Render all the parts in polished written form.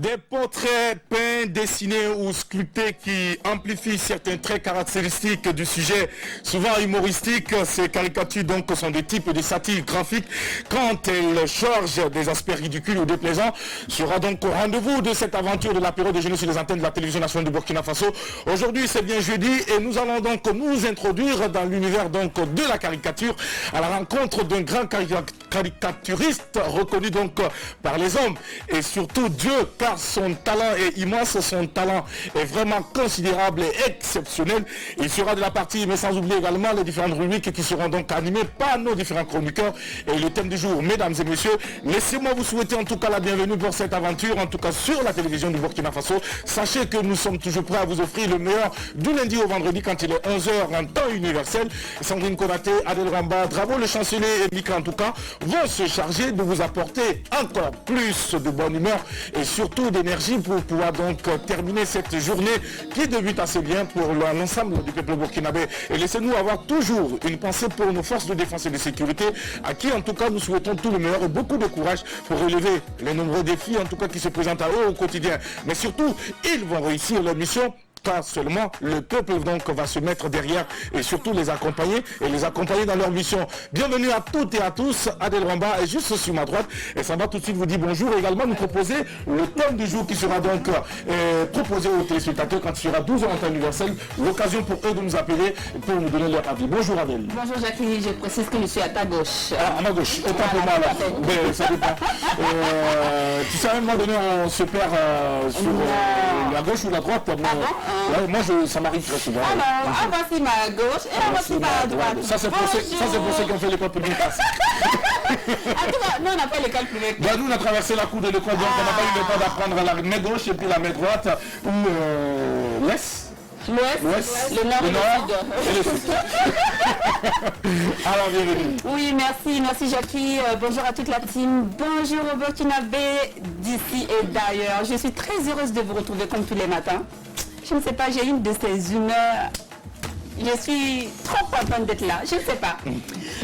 Des portraits peints, dessinés ou sculptés qui amplifient certains traits caractéristiques du sujet, souvent humoristiques. Ces caricatures donc sont des types de satire graphique. Quand elles chargent des aspects ridicules ou déplaisants, sera donc au rendez-vous de cette aventure de l'apéro déjeuner sur les antennes de la télévision nationale du Burkina Faso. Aujourd'hui, c'est bien jeudi et nous allons donc nous introduire dans l'univers donc de la caricature à la rencontre d'un grand caricaturiste reconnu donc par les hommes et surtout Dieu, car son talent est immense, son talent est vraiment considérable et exceptionnel. Il sera de la partie, mais sans oublier également les différentes rubriques qui seront donc animées par nos différents chroniqueurs. Et le thème du jour, mesdames et messieurs, laissez-moi vous souhaiter en tout cas la bienvenue pour cette aventure, en tout cas sur la télévision du Burkina Faso. Sachez que nous sommes toujours prêts à vous offrir le meilleur du lundi au vendredi quand il est 11h en temps universel. Sandrine Konaté, Adel Ramba, Dravo, le chancelier et Mika en tout cas vont se charger de vous apporter encore plus de bonne humeur et surtout d'énergie pour pouvoir donc terminer cette journée qui débute assez bien pour l'ensemble du peuple burkinabé. Et laissez-nous avoir toujours une pensée pour nos forces de défense et de sécurité, à qui en tout cas nous souhaitons tout le meilleur et beaucoup de courage pour relever les nombreux défis en tout cas qui se présentent à eux au quotidien. Mais surtout, ils vont réussir leur mission, car seulement le peuple donc va se mettre derrière et surtout les accompagner dans leur mission. Bienvenue à toutes et à tous. Adel Ramba est juste sur ma droite et ça va tout de suite vous dire bonjour et également nous proposer le thème du jour qui sera donc proposé aux téléspectateurs quand il sera 12h en temps universel. L'occasion pour eux de nous appeler pour nous donner leur avis. Bonjour Adel. Bonjour Jacqueline, je précise que je suis à ta gauche. Ah, à ma gauche, autant pour moi là. Mais ça dépend. Tu sais, à un moment donné on se perd sur la gauche ou la droite. Ouais, moi, ça m'arrive très souvent. Ah, voici ma gauche et voici ma droite. Ça, c'est pour ceux qui ont fait l'école publique. En tout cas, nous, on n'a pas l'école publique. Ben, nous, on a traversé la cour de l'école, donc on n'a pas eu le temps d'apprendre la main gauche et puis la main droite, ou l'Est. L'Ouest, le Nord et le Sud. Alors, bienvenue. Oui, merci Jackie. Bonjour à toute la team. Bonjour au Burkinabé d'ici et d'ailleurs. Je suis très heureuse de vous retrouver comme tous les matins. Je ne sais pas, j'ai une de ces humeurs. Je suis trop contente d'être là. Je ne sais pas.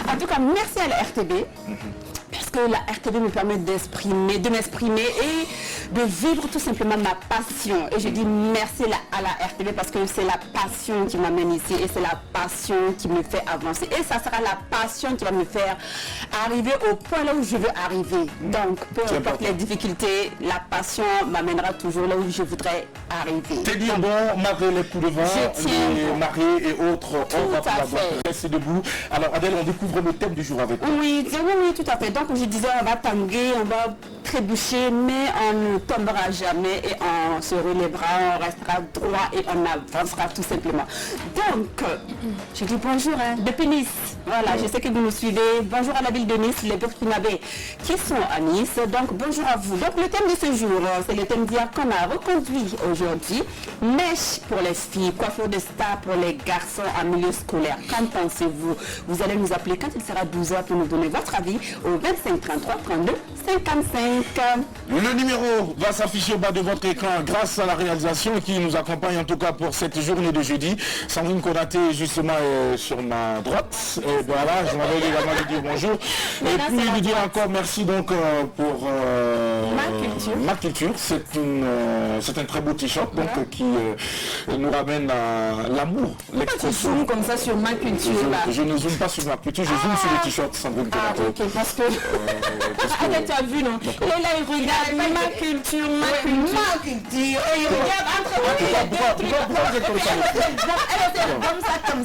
En tout cas, merci à la RTB. Parce que la RTB me permet de m'exprimer et de vivre tout simplement ma passion. Et je dis merci à la RTB parce que c'est la passion qui m'amène ici et c'est la passion qui me fait avancer. Et ça sera la passion qui va me faire arriver au point là où je veux arriver. Donc, peu importe les difficultés, la passion m'amènera toujours là où je voudrais arriver. T'es dit bon, malgré les coups de vent, les marées et autres, on va pouvoir rester debout. Alors Adèle, on découvre le thème du jour avec toi. Oui, tout à fait. Donc je disais, on va tanguer, on va trébucher, mais on ne tombera jamais et on se relèvera, on restera droit et on avancera tout simplement. Donc, je dis bonjour depuis Nice. Voilà, je sais que vous nous suivez. Bonjour à la ville de Nice, les Burkinabés qui sont à Nice. Donc, bonjour à vous. Donc, le thème de ce jour, c'est le thème d'hier qu'on a reconduit aujourd'hui. Mèche pour les filles, coiffure de star pour les garçons en milieu scolaire. Qu'en pensez-vous? Vous allez nous appeler quand il sera 12h pour nous donner votre avis au 25 33 32 55. Le numéro va s'afficher au bas de votre écran grâce à la réalisation qui nous accompagne en tout cas pour cette journée de jeudi. Sandrine Konaté justement est sur ma droite. Et voilà, je m'avais également lui dire bonjour. Et puis lui dire encore merci donc pour ma culture. C'est un très beau t-shirt donc qui nous ramène à l'amour, l'expression. Tu zoomes comme ça sur ma culture là. Je ne zoome pas sur ma culture, je zoome sur le t-shirt Sandrine Konaté. Ok, parce que tu as vu non? Il est là, il regarde ma culture. Et il regarde entre Pourquoi vous êtes comme ça?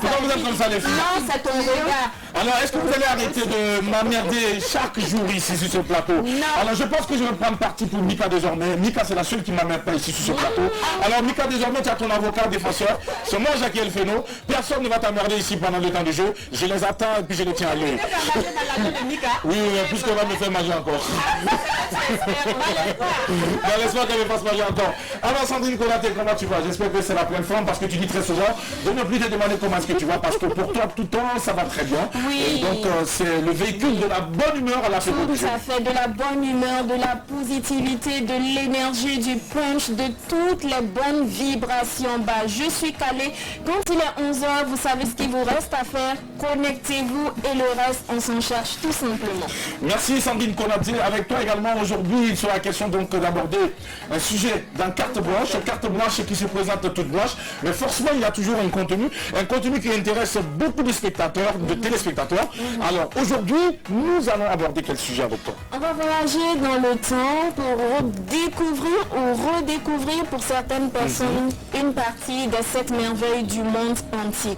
Pourquoi vous êtes comme ça les filles? Non, c'est ton regard. Alors, est-ce que vous allez arrêter de m'emmerder chaque jour ici sur ce plateau? Non. Alors, je pense que je vais prendre parti pour Mika désormais. Mika, c'est la seule qui ne m'emmerde pas ici sur ce plateau. Alors, Mika, désormais, tu as ton avocat défenseur. C'est moi, Jackie Elfeno. Personne ne va t'emmerder ici pendant le temps du jeu. Je les attends et puis je les tiens à l'œil. Oui, puisqu'on va me faire manger encore. Laisse-moi qu'elle me fasse manger encore. Alors, Sandrine Konaté, comment tu vas? J'espère que c'est la pleine forme parce que tu dis très souvent de ne plus te demander comment est-ce que tu vas parce que pour toi, tout le temps, ça va très bien. Oui. Et donc c'est le véhicule de la bonne humeur à l'apéro du Tout jeûne. à fait, de la bonne humeur, de la positivité, de l'énergie, du punch, de toutes les bonnes vibrations. Bah, je suis calée. Quand il est 11h, vous savez ce qu'il vous reste à faire. Connectez-vous et le reste, on s'en cherche tout simplement. Merci Sandrine Konadze. Avec toi également aujourd'hui sur la question donc d'aborder un sujet d'un carte blanche qui se présente toute blanche. Mais forcément, il y a toujours un contenu qui intéresse beaucoup de spectateurs, de téléspectateurs. Alors aujourd'hui, nous allons aborder quel sujet avec toi? On va voyager dans le temps pour découvrir ou redécouvrir pour certaines personnes une partie des 7 merveilles du monde antique.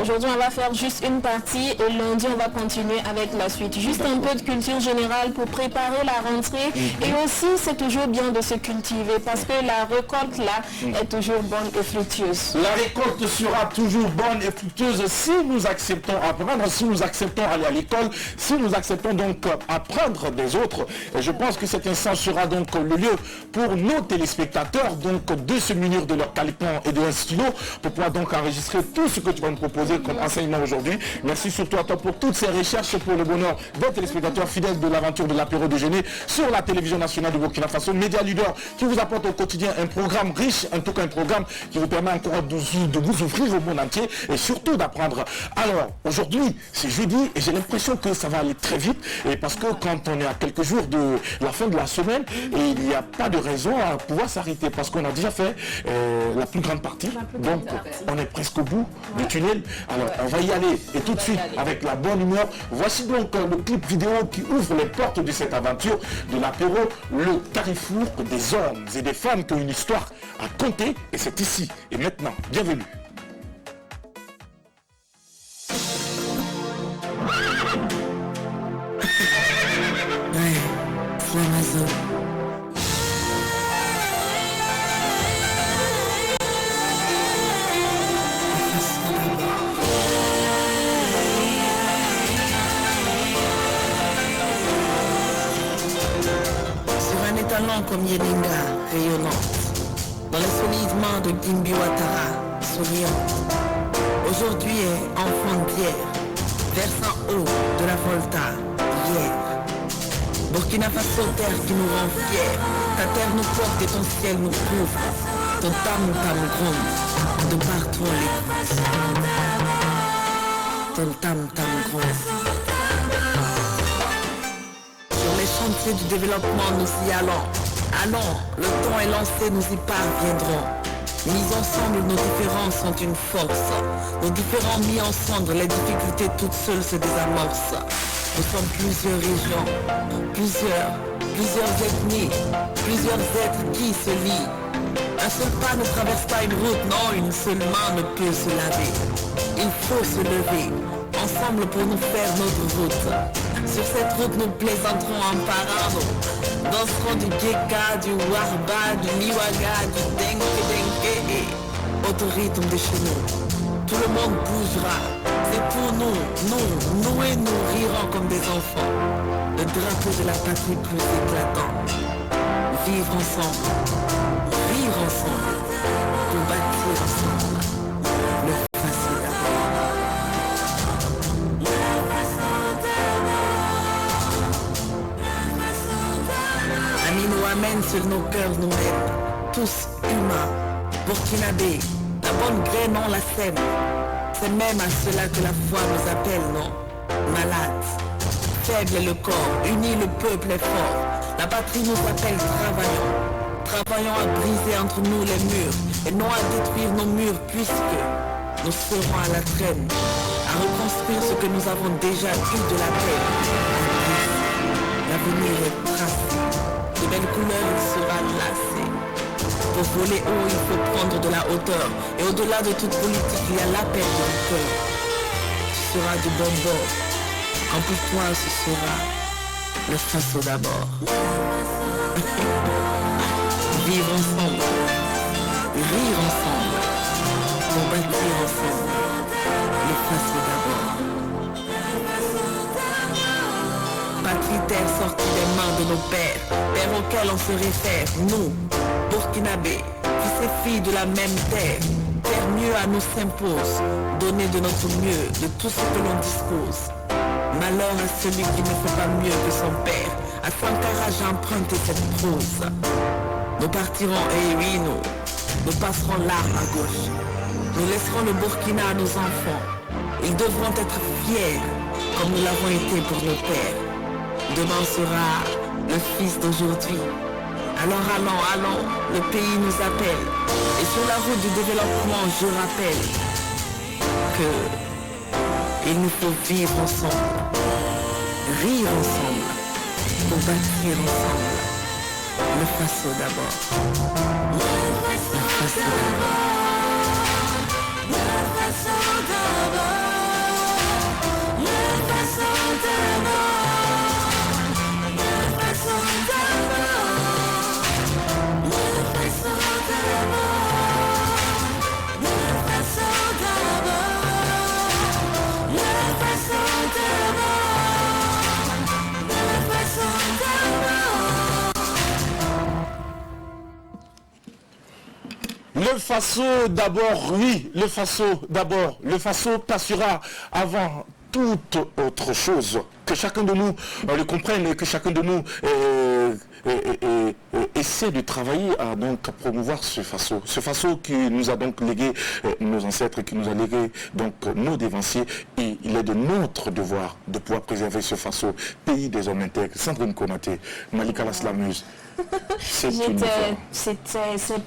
Aujourd'hui, on va faire juste une partie et lundi, on va continuer avec la suite. Juste un peu de culture générale pour préparer la rentrée. Et aussi, c'est toujours bien de se cultiver parce que la récolte là est toujours bonne et fructueuse. La récolte sera toujours bonne et fructueuse si nous acceptons apprendre, si nous acceptons aller à l'école, si nous acceptons donc apprendre des autres. Et je pense que cet instant sera donc le lieu pour nos téléspectateurs donc de se munir de leur calepin et de un stylo pour pouvoir donc enregistrer tout ce que tu vas nous proposer comme enseignement aujourd'hui. Merci surtout à toi pour toutes ces recherches pour le bonheur des téléspectateurs fidèles de l'aventure de l'apéro déjeuner sur la télévision nationale de Burkina Faso, média leader qui vous apporte au quotidien un programme riche, en tout cas un programme qui vous permet encore de vous ouvrir au monde entier et surtout d'apprendre. Alors aujourd'hui c'est jeudi et j'ai l'impression que ça va aller très vite et parce que quand on est à quelques jours de la fin de la semaine et il n'y a pas de raison à pouvoir s'arrêter parce qu'on a déjà fait la plus grande partie, donc on est presque au bout du tunnel. Alors on va y aller et tout de suite avec la bonne humeur. Voici donc le clip vidéo qui ouvre les portes de cette aventure de l'apéro, le carrefour des hommes et des femmes qui ont une histoire à compter et c'est ici et maintenant. Bienvenue. Comme Yelinga, rayonnante, dans les solides de Gimbi Ouattara, souriante. Aujourd'hui est enfant d'hier, versant haut de la Volta, hier. Burkina Faso, terre qui nous rend fiers, ta terre nous porte et ton ciel nous couvre. Ton tam gronde, de partout on l'écoute. Ton tam gronde. Sur les chantiers du développement, nous y allons. Allons, le temps est lancé, nous y parviendrons. Mis ensemble, nos différences sont une force. Nos différents mis ensemble, les difficultés toutes seules se désamorcent. Nous sommes plusieurs régions, plusieurs ethnies, plusieurs êtres qui se lient. Un seul pas ne traverse pas une route, non, une seule main ne peut se laver. Il faut se lever, ensemble pour nous faire notre route. Sur cette route, nous plaisanterons en parano. Danserons du Geka, du Warba, du Liwaga, du Denke, au rythme de chez nous. Tout le monde bougera. C'est pour nous et nous rirons comme des enfants. Le drapeau de la patrie plus éclatant. Vivre ensemble, rire ensemble, pour bâtir ensemble. Le facile d'abord. Amis nous amènent sur nos cœurs nous mènent, tous humains, burkinabés, la bonne graine on la sème. C'est même à cela que la foi nous appelle, non? Malades, faible est le corps, uni le peuple est fort. La patrie nous appelle travaillons. Travaillons à briser entre nous les murs et non à détruire nos murs puisque nous serons à la traîne, à reconstruire ce que nous avons déjà eu de la peine. L'avenir est tracé, de belles couleurs il sera lacé. Pour voler haut, il faut prendre de la hauteur. Et au-delà de toute politique, il y a l'appel de cœur. Tu seras du bon bord. Quand pour toi, ce sera le Faso d'abord. Vivre ensemble, rire ensemble, pour bâtir ensemble le Faso d'abord. Patrie terre sortie des mains de nos pères, pères auxquels on se réfère, nous, burkinabés, fils et filles de la même terre, terre mieux à nous s'impose, donner de notre mieux, de tout ce que l'on dispose. Malheur à celui qui ne fait pas mieux que son père. À Sankara j'ai emprunté cette prose. Nous partirons, et oui nous passerons l'arme à gauche. Nous laisserons le Burkina à nos enfants. Ils devront être fiers, comme nous l'avons été pour nos pères. Demain sera le fils d'aujourd'hui. Alors allons, le pays nous appelle. Et sur la route du développement, je rappelle que il nous faut vivre ensemble, rire ensemble, pour bâtir ensemble. Le Faso d'abord. Le Faso d'abord. Le Faso d'abord. Le Faso d'abord. Le Faso d'abord. Le Faso d'abord. Le Faso d'abord. Le Faso d'abord. Le Faso d'abord. Le Faso d'abord, oui, le Faso d'abord. Le Faso passera avant toute autre chose. Que chacun de nous le comprenne et que chacun de nous essaie de travailler à donc promouvoir ce Faso. Ce Faso qui nous a donc légué nos ancêtres, qui nous a légué donc nos dévanciers. Et il est de notre devoir de pouvoir préserver ce Faso, pays des hommes intègres. Sandrine Konaté, Malika Laslamuse. C'est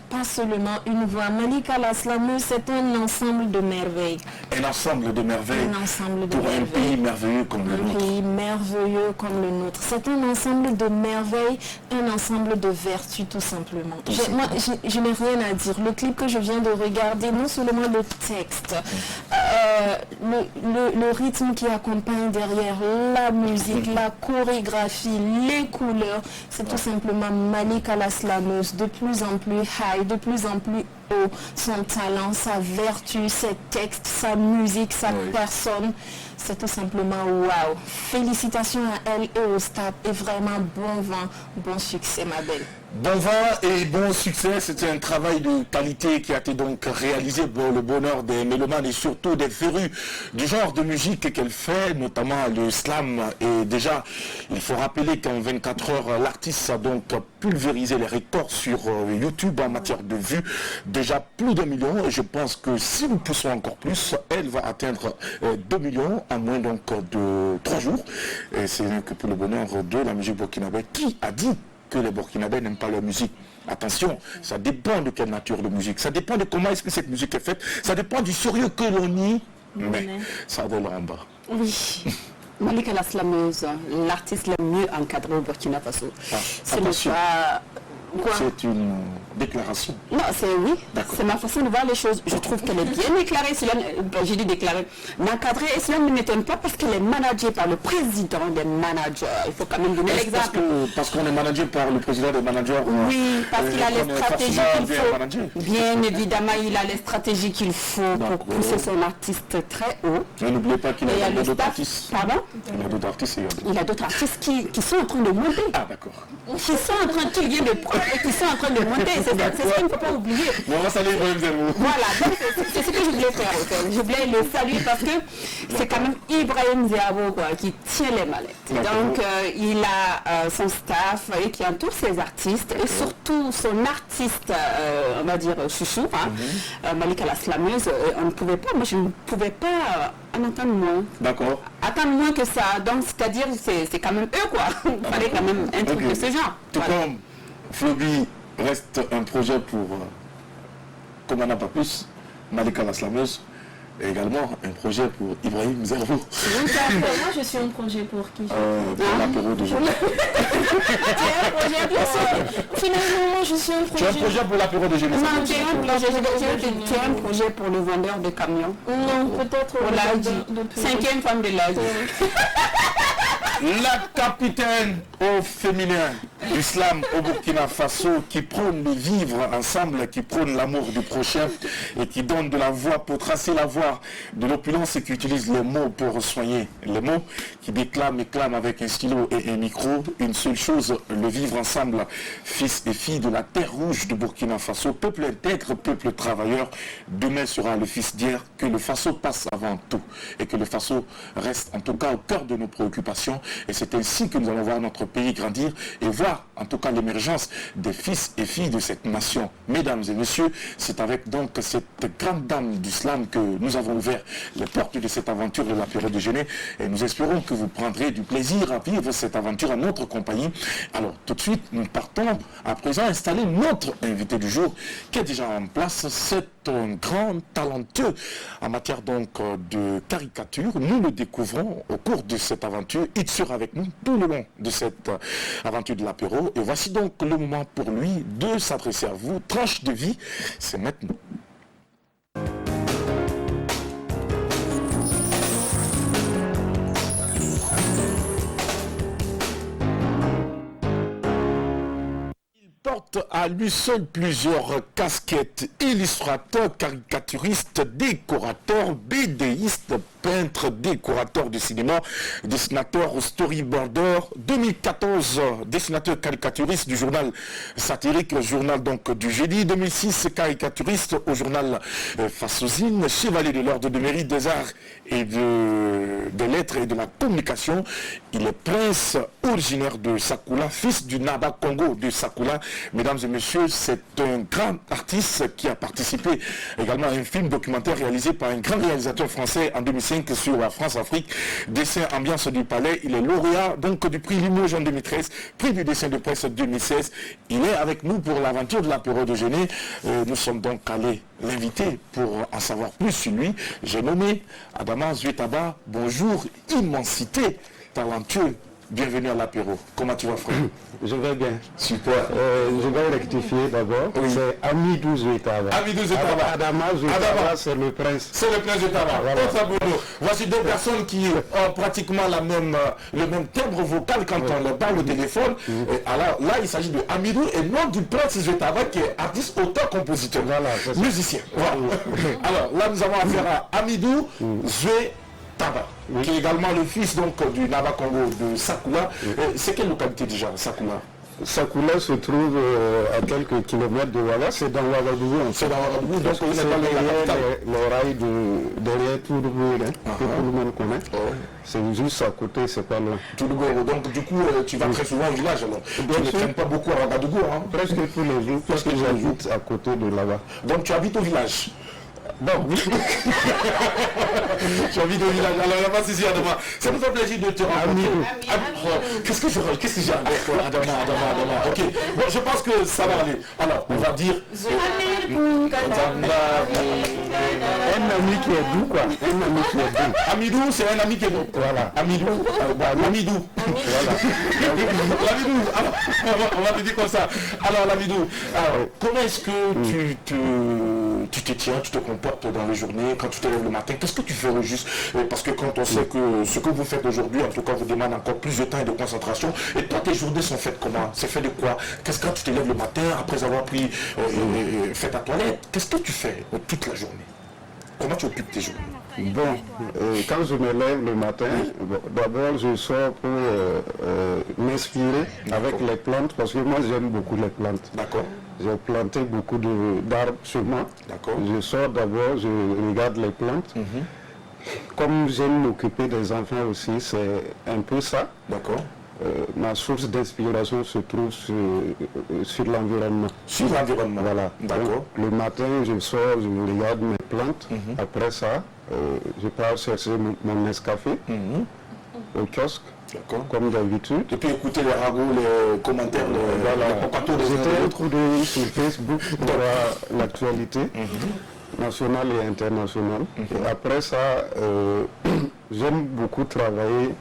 pas seulement une voix. Malika Laslamuse, c'est un ensemble de merveilles. Un ensemble de merveilles. Un ensemble de pour merveilles. Un pays merveilleux comme le nôtre. Un pays merveilleux comme le nôtre. C'est un ensemble de merveilles, un ensemble de vertus tout simplement. Je n'ai rien à dire. Le clip que je viens de regarder, non seulement le texte, le rythme qui accompagne derrière, la musique, la chorégraphie, les couleurs, c'est tout simplement Malika Laslamuse, de plus en plus high, de plus en plus haut, son talent, sa vertu, ses textes, sa musique, sa personne, c'est tout simplement waouh. Félicitations à elle et au staff et vraiment bon vent, bon succès ma belle. Bon vent et bon succès, c'était un travail de qualité qui a été donc réalisé pour le bonheur des mélomanes et surtout des férus du genre de musique qu'elle fait, notamment le slam. Et déjà, il faut rappeler qu'en 24 heures, l'artiste a donc pulvérisé les records sur YouTube en matière de vues. Déjà plus d'1 million et je pense que si nous poussons encore plus, elle va atteindre 2 millions en moins donc de 3 jours. Et c'est que pour le bonheur de la musique burkinabé. Qui a dit que les Burkinabés n'aiment pas leur musique? Attention, ça dépend de quelle nature de musique, ça dépend de comment est-ce que cette musique est faite, ça dépend du sérieux que l'on y met. Ça va en bas. Oui. Malika Laslamuse, l'artiste le mieux encadré au Burkina Faso. C'est le choix. C'est une déclaration. Non, c'est ma façon de voir les choses. Je trouve qu'elle est bien déclarée. J'ai dit déclarée, mais encadrée. Et cela ne m'étonne pas parce qu'elle est managée par le président des managers. Il faut quand même donner l'exemple. Parce qu'on est managé par le président des managers. Oui, parce qu'il a les stratégies qu'il faut. Bien évidemment, il a les stratégies qu'il faut pour pousser son artiste très haut. Mais n'oubliez pas qu'il a d'autres artistes. Pardon? Il a d'autres artistes. Il a d'autres artistes qui sont en train de monter. Ah, d'accord. Qui sont en train de prendre et qui sont en train de monter. C'est ce qu'il ne faut pas oublier. Bon, on va saluer Ibrahim Zerbo. Voilà, donc c'est ce que je voulais faire. Je voulais le saluer parce que c'est quand même Ibrahim Zerbo qui tient les manettes. Donc il a son staff et qui entoure ses artistes et surtout son artiste, on va dire chouchou, Malika Laslamuse. On ne pouvait pas, moi je ne pouvais pas en attendre moins. D'accord. Attendre moins que ça. Donc c'est-à-dire c'est quand même eux quoi. Il fallait quand même un truc de ce genre. Tout comme Floby reste un projet pour, comme on n'a pas plus, Malika Laslamuse, et également un projet pour Ibrahim Zerbo. Moi je suis un projet pour qui? Pour l'apéro d'aujourd'hui. Finalement, moi je suis un projet. Tu as un projet pour l'apéro de jeunesse? Non, tu as un projet pour le vendeur de camions. Non, peut-être pour l'ADI. 5e femme de l'ADI. La capitaine au féminin. du slam au Burkina Faso qui prône le vivre ensemble, qui prône l'amour du prochain et qui donne de la voix pour tracer la voie de l'opulence et qui utilise les mots pour soigner les mots, qui déclame et clame avec un stylo et un micro. Une seule chose, le vivre ensemble, fils et filles de la terre rouge du Burkina Faso, peuple intègre, peuple travailleur. Demain sera le fils d'hier, que le Faso passe avant tout et que le Faso reste en tout cas au cœur de nos préoccupations. Et c'est ainsi que nous allons voir notre pays grandir et voir en tout cas l'émergence des fils et filles de cette nation. Mesdames et messieurs, c'est avec donc cette grande dame du slam que nous avons ouvert les portes de cette aventure de l'apéro déjeuner et nous espérons que vous prendrez du plaisir à vivre cette aventure en notre compagnie. Alors tout de suite, nous partons à présent installer notre invité du jour qui est déjà en place. C'est un grand talentueux en matière donc de caricature. Nous le découvrons au cours de cette aventure. Il sera avec nous tout le long de cette aventure de l'apéro. Et voici donc le moment pour lui de s'adresser à vous. Tranche de vie, c'est maintenant. Porte à lui seul plusieurs casquettes: illustrateur, caricaturiste, décorateur, BDiste, peintre, décorateur de cinéma, dessinateur, storyboarder. 2014, dessinateur caricaturiste du journal satirique, journal donc du jeudi. 2006, caricaturiste au journal Fasosine, chevalier de l'ordre de mérite des arts et des lettres et de la communication. Il est prince originaire de Sakula, fils du Naba Congo de Sakula. Mesdames et messieurs, c'est un grand artiste qui a participé également à un film documentaire réalisé par un grand réalisateur français en 2005 sur la France-Afrique, dessin ambiance du palais. Il est lauréat donc du prix Limoges en 2013, prix du dessin de presse 2016. Il est avec nous pour l'aventure de l'apéro déjeuner. Nous sommes donc allés l'inviter pour en savoir plus sur lui. J'ai nommé Adama Zuetaba. Bonjour, immensité, talentueux. Bienvenue à l'apéro. Comment tu vas, frère? Je vais bien. Super. Je vais rectifier d'abord. Oui. C'est Amidou Zuetaba. Amidou Zuetaba. Adama Zuetaba, c'est le prince. C'est le prince Zuetaba. Voilà. Voici deux personnes qui ont pratiquement le même timbre vocal quand on leur parle au téléphone. Et alors, là, il s'agit de Amidou et non du prince Zuetaba qui est artiste, auteur, compositeur, Voilà, c'est ça. musicien. Voilà. Alors là, nous avons affaire à Amidou Zuetaba, qui est également le fils donc du Naba Congo de Sakula. C'est quelle localité déjà, Sakula? Sakula se trouve à quelques kilomètres de Ouaga, c'est dans Ouagadougou. C'est dans Ouagadougou, donc C'est vous n'êtes pas la capitale. le rail derrière Tourbourg, que tout le monde connaît. C'est juste à côté, c'est pas loin. Tourbourg. Donc du coup, tu vas très souvent au village alors. Tu ne sûr. traînes pas beaucoup à Ouagadougou, hein? Presque tous les jours, parce que j'habite à côté de là-bas. Donc tu habites au village? Bon, oui. Tu habites au village. Alors il n'y a pas de souci, Adama. Ça nous fait plaisir de te rencontrer. Qu'est-ce que j'ai avec toi, Adama? Ok. Bon, je pense que ça va aller. Alors, on va dire... Un ami qui est doux, quoi. Un ami qui est doux. Amidou, c'est un ami qui est doux. Voilà. Amidou. L'Amidou. L'Amidou. Alors, on va te dire comme ça. Alors, l'Amidou, comment est-ce que tu te tiens, tu te comportes dans les journées, quand tu te lèves le matin? Qu'est-ce que tu fais au juste? Parce que quand on sait que ce que vous faites aujourd'hui, en tout cas, vous demande encore plus de temps et de concentration. Et toi, tes journées sont faites comment? C'est fait de quoi? Qu'est-ce que quand tu te lèves le matin, après avoir fait ta toilette, qu'est-ce que tu fais toute la journée? Comment tu occupes tes journées? Bon, quand je me lève le matin, d'abord je sors pour m'inspirer avec les plantes, parce que moi j'aime beaucoup les plantes. D'accord. J'ai planté beaucoup d'arbres chez moi. D'accord. Je sors d'abord, je regarde les plantes. Comme j'aime m'occuper des enfants aussi, c'est un peu ça. D'accord. Ma source d'inspiration se trouve sur l'environnement. Sur l'environnement. Voilà. D'accord. Donc, le matin, je sors, je regarde mes plantes. Après ça, je pars chercher mon Nescafé au kiosque. D'accord. Comme d'habitude. Et puis écouter les ragots, les commentaires, les propagaux des uns et des J'étais autres. trouvé sur Facebook pour voir l'actualité nationale et internationale. Et après ça, j'aime beaucoup travailler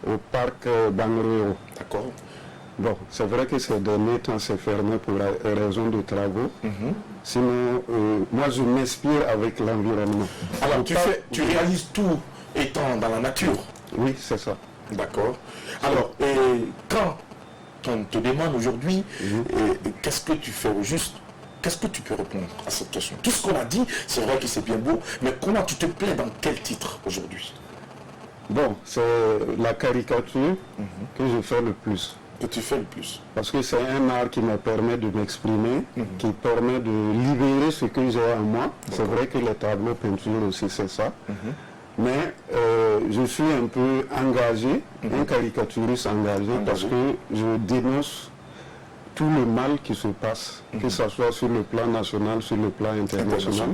au parc Bangreo. D'accord. Bon, c'est vrai que ces derniers temps c'est fermé pour raison de travaux. Sinon, moi je m'inspire avec l'environnement. Alors tu réalises tout étant dans la nature. Oui, c'est ça. D'accord. Alors, quand on te demande aujourd'hui, qu'est-ce que tu fais au juste? Qu'est-ce que tu peux répondre à cette question? Tout ce qu'on a dit, c'est vrai que c'est bien beau, mais comment tu te plais dans quel titre aujourd'hui? Bon, c'est la caricature que je fais le plus. Que tu fais le plus? Parce que c'est un art qui me permet de m'exprimer, qui permet de libérer ce que j'ai en moi. C'est vrai que les tableaux peintures aussi, c'est ça. Mais je suis un peu engagé, un caricaturiste engagé, parce que je dénonce tout le mal qui se passe, que ce soit sur le plan national, sur le plan international.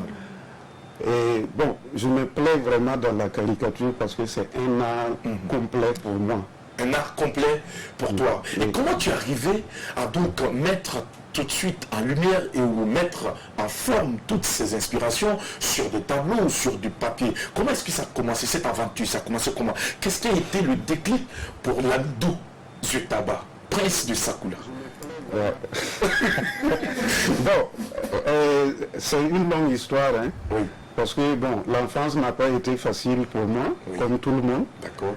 Et bon, je me plais vraiment dans la caricature parce que c'est un art complet pour moi. Un art complet pour toi. Et comment tu es arrivé à donc mettre tout de suite en lumière et ou mettre en forme toutes ces inspirations sur des tableaux ou sur du papier? Comment est-ce que ça a commencé, cette aventure? Ça a commencé comment? Qu'est-ce qui a été le déclic pour Lamidou Zietaba, prince de Sakoula? Bon, c'est une longue histoire, hein, parce que bon, l'enfance n'a pas été facile pour moi, comme tout le monde. D'accord.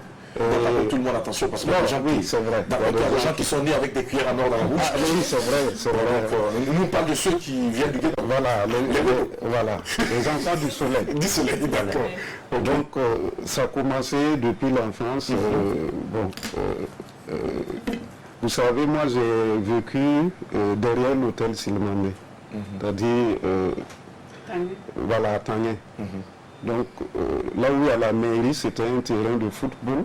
Tout le monde, attention, parce qu'il y a des gens, c'est vrai. Il y a des gens qui sont nés avec des cuillères en or dans la bouche. Ah, oui, c'est vrai, c'est vrai. Nous, on parle de ceux qui viennent du ghetto. Voilà, les enfants du soleil. Du soleil, d'accord. Donc, ça a commencé depuis l'enfance. Vous savez, moi, j'ai vécu derrière l'hôtel Silmandé. C'est-à-dire, voilà, à Tanguay. Donc, là où il y a la mairie, c'était un terrain de football.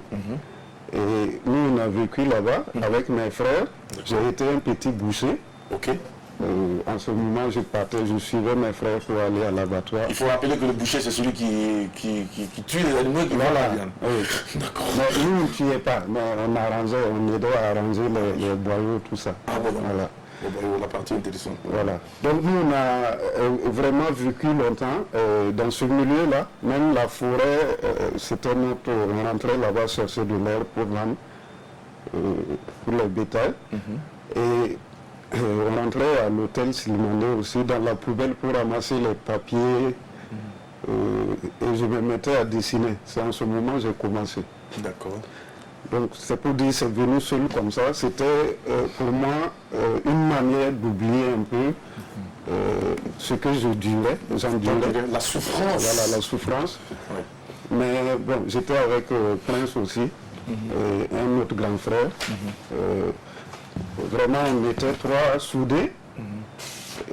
Et nous, on a vécu là-bas avec mes frères. J'ai été un petit boucher. En ce moment, je suivais mes frères pour aller à l'abattoir. Il faut rappeler que le boucher, c'est celui qui tue les animaux qui vont la viande. D'accord. Mais nous, on ne tuait pas. Mais on arrangeait, on aidait à arranger les boyaux, tout ça. Ah bon, voilà. La partie intéressante. Voilà. Donc nous, on a vraiment vécu longtemps dans ce milieu-là. Même la forêt, c'était notre... On rentrait là-bas chercher de l'herbe pour vendre, pour les bétails. Et on rentrait à l'hôtel Silmandé aussi, dans la poubelle pour ramasser les papiers. Et je me mettais à dessiner. C'est en ce moment que j'ai commencé. D'accord. Donc c'est pour dire, c'est venu seul comme ça. C'était pour moi une manière d'oublier un peu ce que j'endurais. La souffrance. Voilà, la souffrance. Mais bon, j'étais avec Prince aussi, un autre grand frère. Vraiment, on était trois soudés.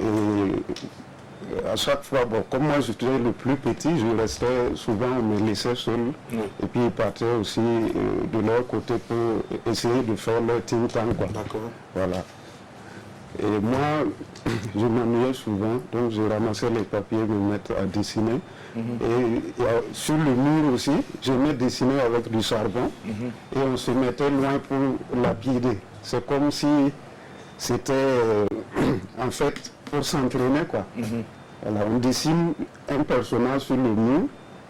Et à chaque fois, bon, comme moi j'étais le plus petit, je restais souvent, on me laissait seul. Et puis ils partaient aussi de leur côté pour essayer de faire leur think tank, quoi. D'accord. Voilà. Et moi, je m'ennuyais souvent, donc je ramassais les papiers, me mettre à dessiner. Et sur le mur aussi, j'aimais dessiner avec du charbon. Et on se mettait loin pour lapider. C'est comme si c'était en fait pour s'entraîner, quoi. Voilà, on dessine un personnage sur le mur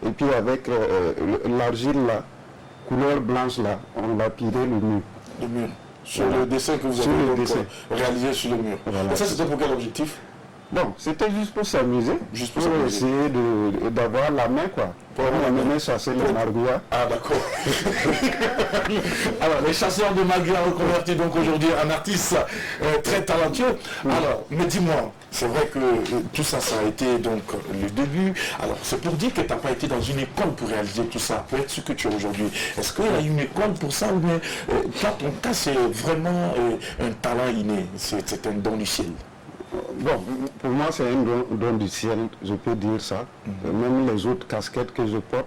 et puis avec l'argile là, couleur blanche là, on lapidait le mur. Le mur. Sur le dessin que vous avez donc, réalisé sur le mur. Voilà. Et ça, c'était pour quel objectif? Bon, c'était juste pour s'amuser, juste pour essayer d'avoir la main, quoi. Pour amener chasser les margouillas. Ah, d'accord. Alors, les chasseurs de margouillas reconvertis donc aujourd'hui en artistes très talentueux. Alors, mais dis-moi, c'est vrai que tout ça, ça a été donc le début. Alors, c'est pour dire que tu n'as pas été dans une école pour réaliser tout ça, pour être ce que tu es aujourd'hui. Est-ce qu'il y a une école pour ça ou bien, toi, ton cas, c'est vraiment un talent inné, c'est un don du ciel? Bon, pour moi, c'est un don du ciel, je peux dire ça. Même les autres casquettes que je porte.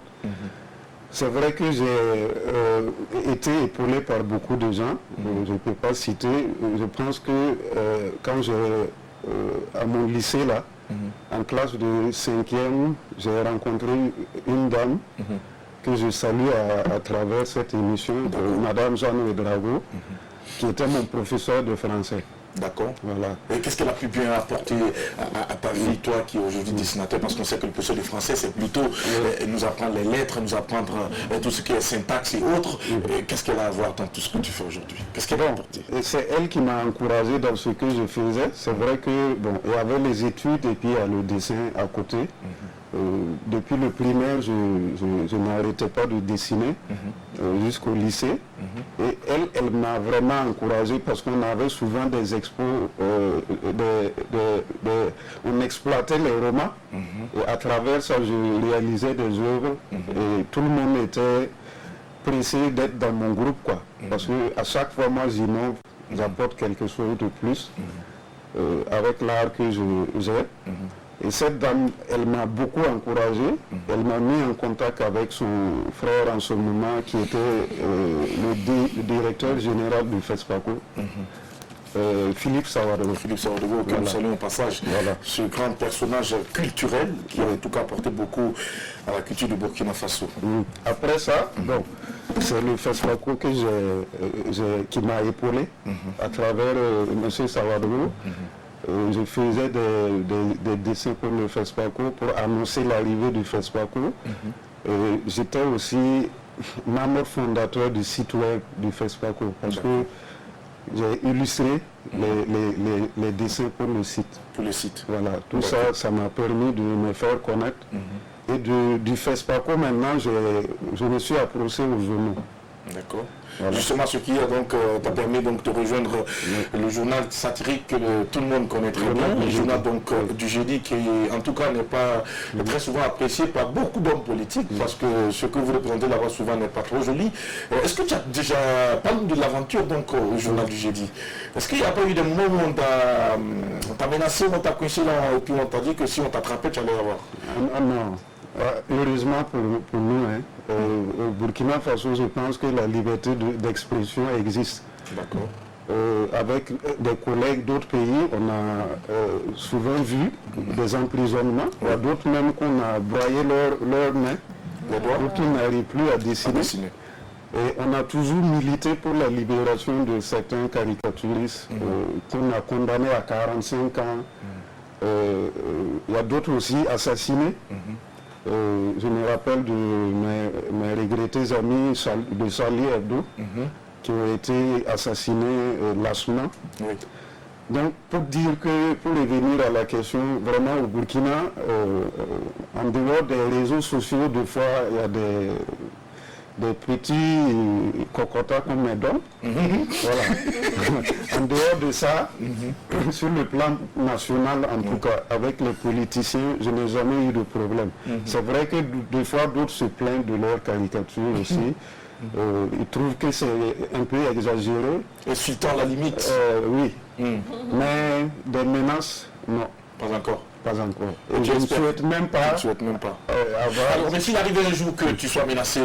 C'est vrai que j'ai été épaulé par beaucoup de gens. Je ne peux pas citer. Je pense que quand à mon lycée, là, en classe de 5e, j'ai rencontré une dame que je salue à travers cette émission, Madame Jeanne Ouedraogo, qui était mon professeur de français. D'accord. Voilà. Et qu'est-ce qu'elle a pu bien apporter à ta vie, toi qui es aujourd'hui dessinateur, parce qu'on sait que le professeur de français, c'est plutôt nous apprendre les lettres, nous apprendre tout ce qui est syntaxe et autres. Qu'est-ce qu'elle a à voir dans tout ce que tu fais aujourd'hui? Qu'est-ce qu'elle a apporté? C'est elle qui m'a encouragé dans ce que je faisais. C'est vrai que, bon, il y avait les études et puis il y a le dessin à côté. depuis le primaire, je n'arrêtais pas de dessiner jusqu'au lycée. Et elle m'a vraiment encouragé parce qu'on avait souvent des expos, on exploitait les romans. Et à travers ça, je réalisais des œuvres et tout le monde était pressé d'être dans mon groupe, quoi. Parce qu'à chaque fois, moi, j'innove, j'apporte quelque chose de plus avec l'art que j'ai. Et cette dame, elle m'a beaucoup encouragé. Elle m'a mis en contact avec son frère en ce moment qui était le directeur général du FESPACO. Philippe Sawadogo. Philippe Sawadogo, que nous saluons au passage. Voilà. Ce grand personnage culturel qui a en tout cas apporté beaucoup à la culture du Burkina Faso. Après ça, bon, c'est le FESPACO qui m'a épaulé à travers M. Sawadogo. Je faisais des dessins pour le FESPACO pour annoncer l'arrivée du FESPACO. J'étais aussi membre fondateur du site web du FESPACO parce que j'ai illustré les dessins pour le site. Pour le site. Voilà, tout ça, ça m'a permis de me faire connaître. Et du FESPACO, maintenant, je me suis approché aux journaux. D'accord. Voilà. Justement, ce qui a donc t'a permis donc de rejoindre le journal satirique que tout le monde connaît très bien, le journal donc du jeudi qui en tout cas n'est pas très souvent apprécié par beaucoup d'hommes politiques parce que ce que vous représentez là-bas souvent n'est pas trop joli. Est-ce que tu as déjà parlé de l'aventure donc au journal du jeudi? Est-ce qu'il n'y a pas eu des moments où on t'a menacé, on t'a coincé là et puis on t'a dit que si on t'attrapait tu allais avoir? Non. Heureusement pour nous, au Burkina Faso, je pense que la liberté d'expression existe. D'accord. Avec des collègues d'autres pays, on a souvent vu des emprisonnements. Il y a d'autres même qu'on a broyé leurs mains, d'autres n'arrivent plus à dessiner. Et on a toujours milité pour la libération de certains caricaturistes qu'on a condamnés à 45 ans. Il y a d'autres aussi assassinés. Je me rappelle de mes regrettés amis de Charlie Hebdo qui ont été assassinés lâchement. Oui. Donc pour dire que, pour revenir à la question, vraiment au Burkina, en dehors des réseaux sociaux, des fois il y a des petits cocotas comme mes dons. Voilà. En dehors de ça, sur le plan national, en tout cas, avec les politiciens, je n'ai jamais eu de problème. C'est vrai que des fois, d'autres se plaignent de leur caricature aussi. Ils trouvent que c'est un peu exagéré. Insultant la limite. Oui. Mais des menaces, non. Pas encore. Pas encore. Et je ne souhaite même pas. Je ne souhaite même pas. Avoir... Alors, mais s'il arrivait un jour que tu sois menacé,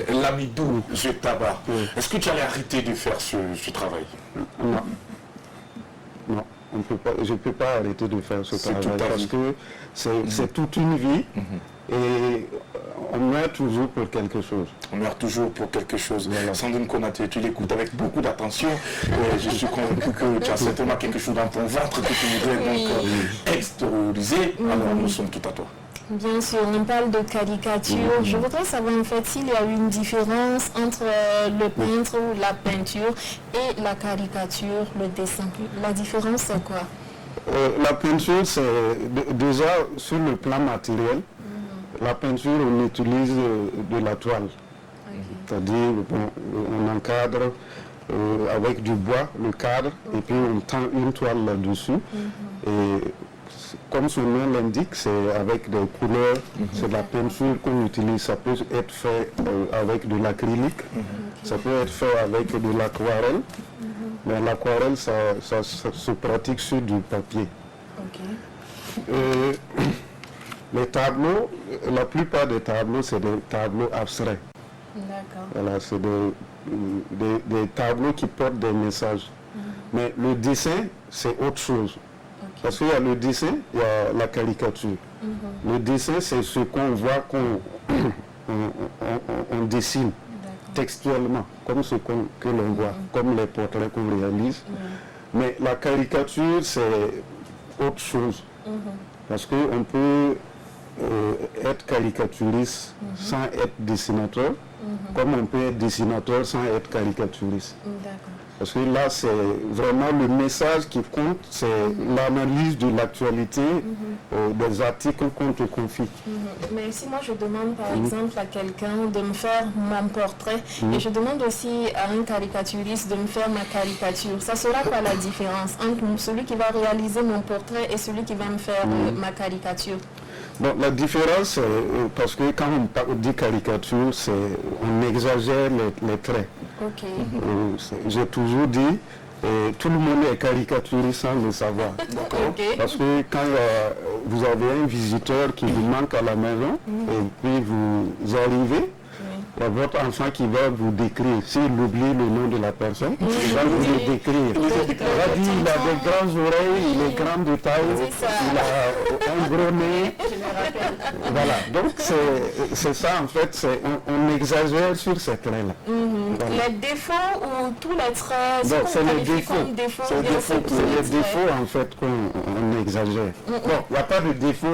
Lamidou, ce tabac, est-ce que tu allais arrêter de faire ce travail? Non. Non, je ne peux pas arrêter de faire ce travail parce que c'est toute une vie et on meurt toujours pour quelque chose. On meurt toujours pour quelque chose. Voilà. Sandrine Konaté, tu l'écoutes avec beaucoup d'attention. Je suis convaincu que tu as certainement quelque chose dans ton ventre que tu voudrais donc extérioriser. Alors nous sommes tout à toi. Bien sûr, on parle de caricature. Je voudrais savoir en fait s'il y a une différence entre le peintre ou la peinture et la caricature, le dessin. La différence c'est quoi? La peinture, c'est déjà sur le plan matériel. La peinture, on utilise de la toile. C'est-à-dire, on encadre avec du bois, le cadre, et puis on tend une toile là-dessus. Et comme son nom l'indique, c'est avec des couleurs, c'est de la peinture qu'on utilise. Ça peut être fait avec de l'acrylique, ça peut être fait avec de l'aquarelle. Mais l'aquarelle, ça se pratique sur du papier. Les tableaux, la plupart des tableaux, c'est des tableaux abstraits. Voilà, c'est des tableaux qui portent des messages. Mais le dessin, c'est autre chose. Parce qu'il y a le dessin, il y a la caricature. Le dessin, c'est ce qu'on voit, on dessine textuellement, comme ce que l'on voit, comme les portraits qu'on réalise. Mais la caricature, c'est autre chose. Parce qu'on peut être caricaturiste sans être dessinateur, comme on peut être dessinateur sans être caricaturiste. Parce que là, c'est vraiment le message qui compte, c'est l'analyse de l'actualité des articles qu'on te confie. Mais si moi je demande par exemple à quelqu'un de me faire mon portrait et je demande aussi à un caricaturiste de me faire ma caricature, ça sera quoi la différence entre celui qui va réaliser mon portrait et celui qui va me faire ma caricature? Bon, la différence, parce que quand on dit caricature, on exagère les traits. Ok. J'ai toujours dit, tout le monde est caricaturiste sans le savoir. Ok. Parce que quand vous avez un visiteur qui vous manque à la maison, et puis vous arrivez, il y a votre enfant qui va vous décrire. S'il oublie le nom de la personne, il va vous le décrire. Il va dire, il a des grandes oreilles, il est grand de taille, il a un gros nez. Voilà, donc c'est ça en fait, on exagère sur ces traits-là. Les défauts ou tous les traits, donc c'est les défauts. C'est les défauts en fait qu'on exagère. Bon, il n'y a pas de défaut.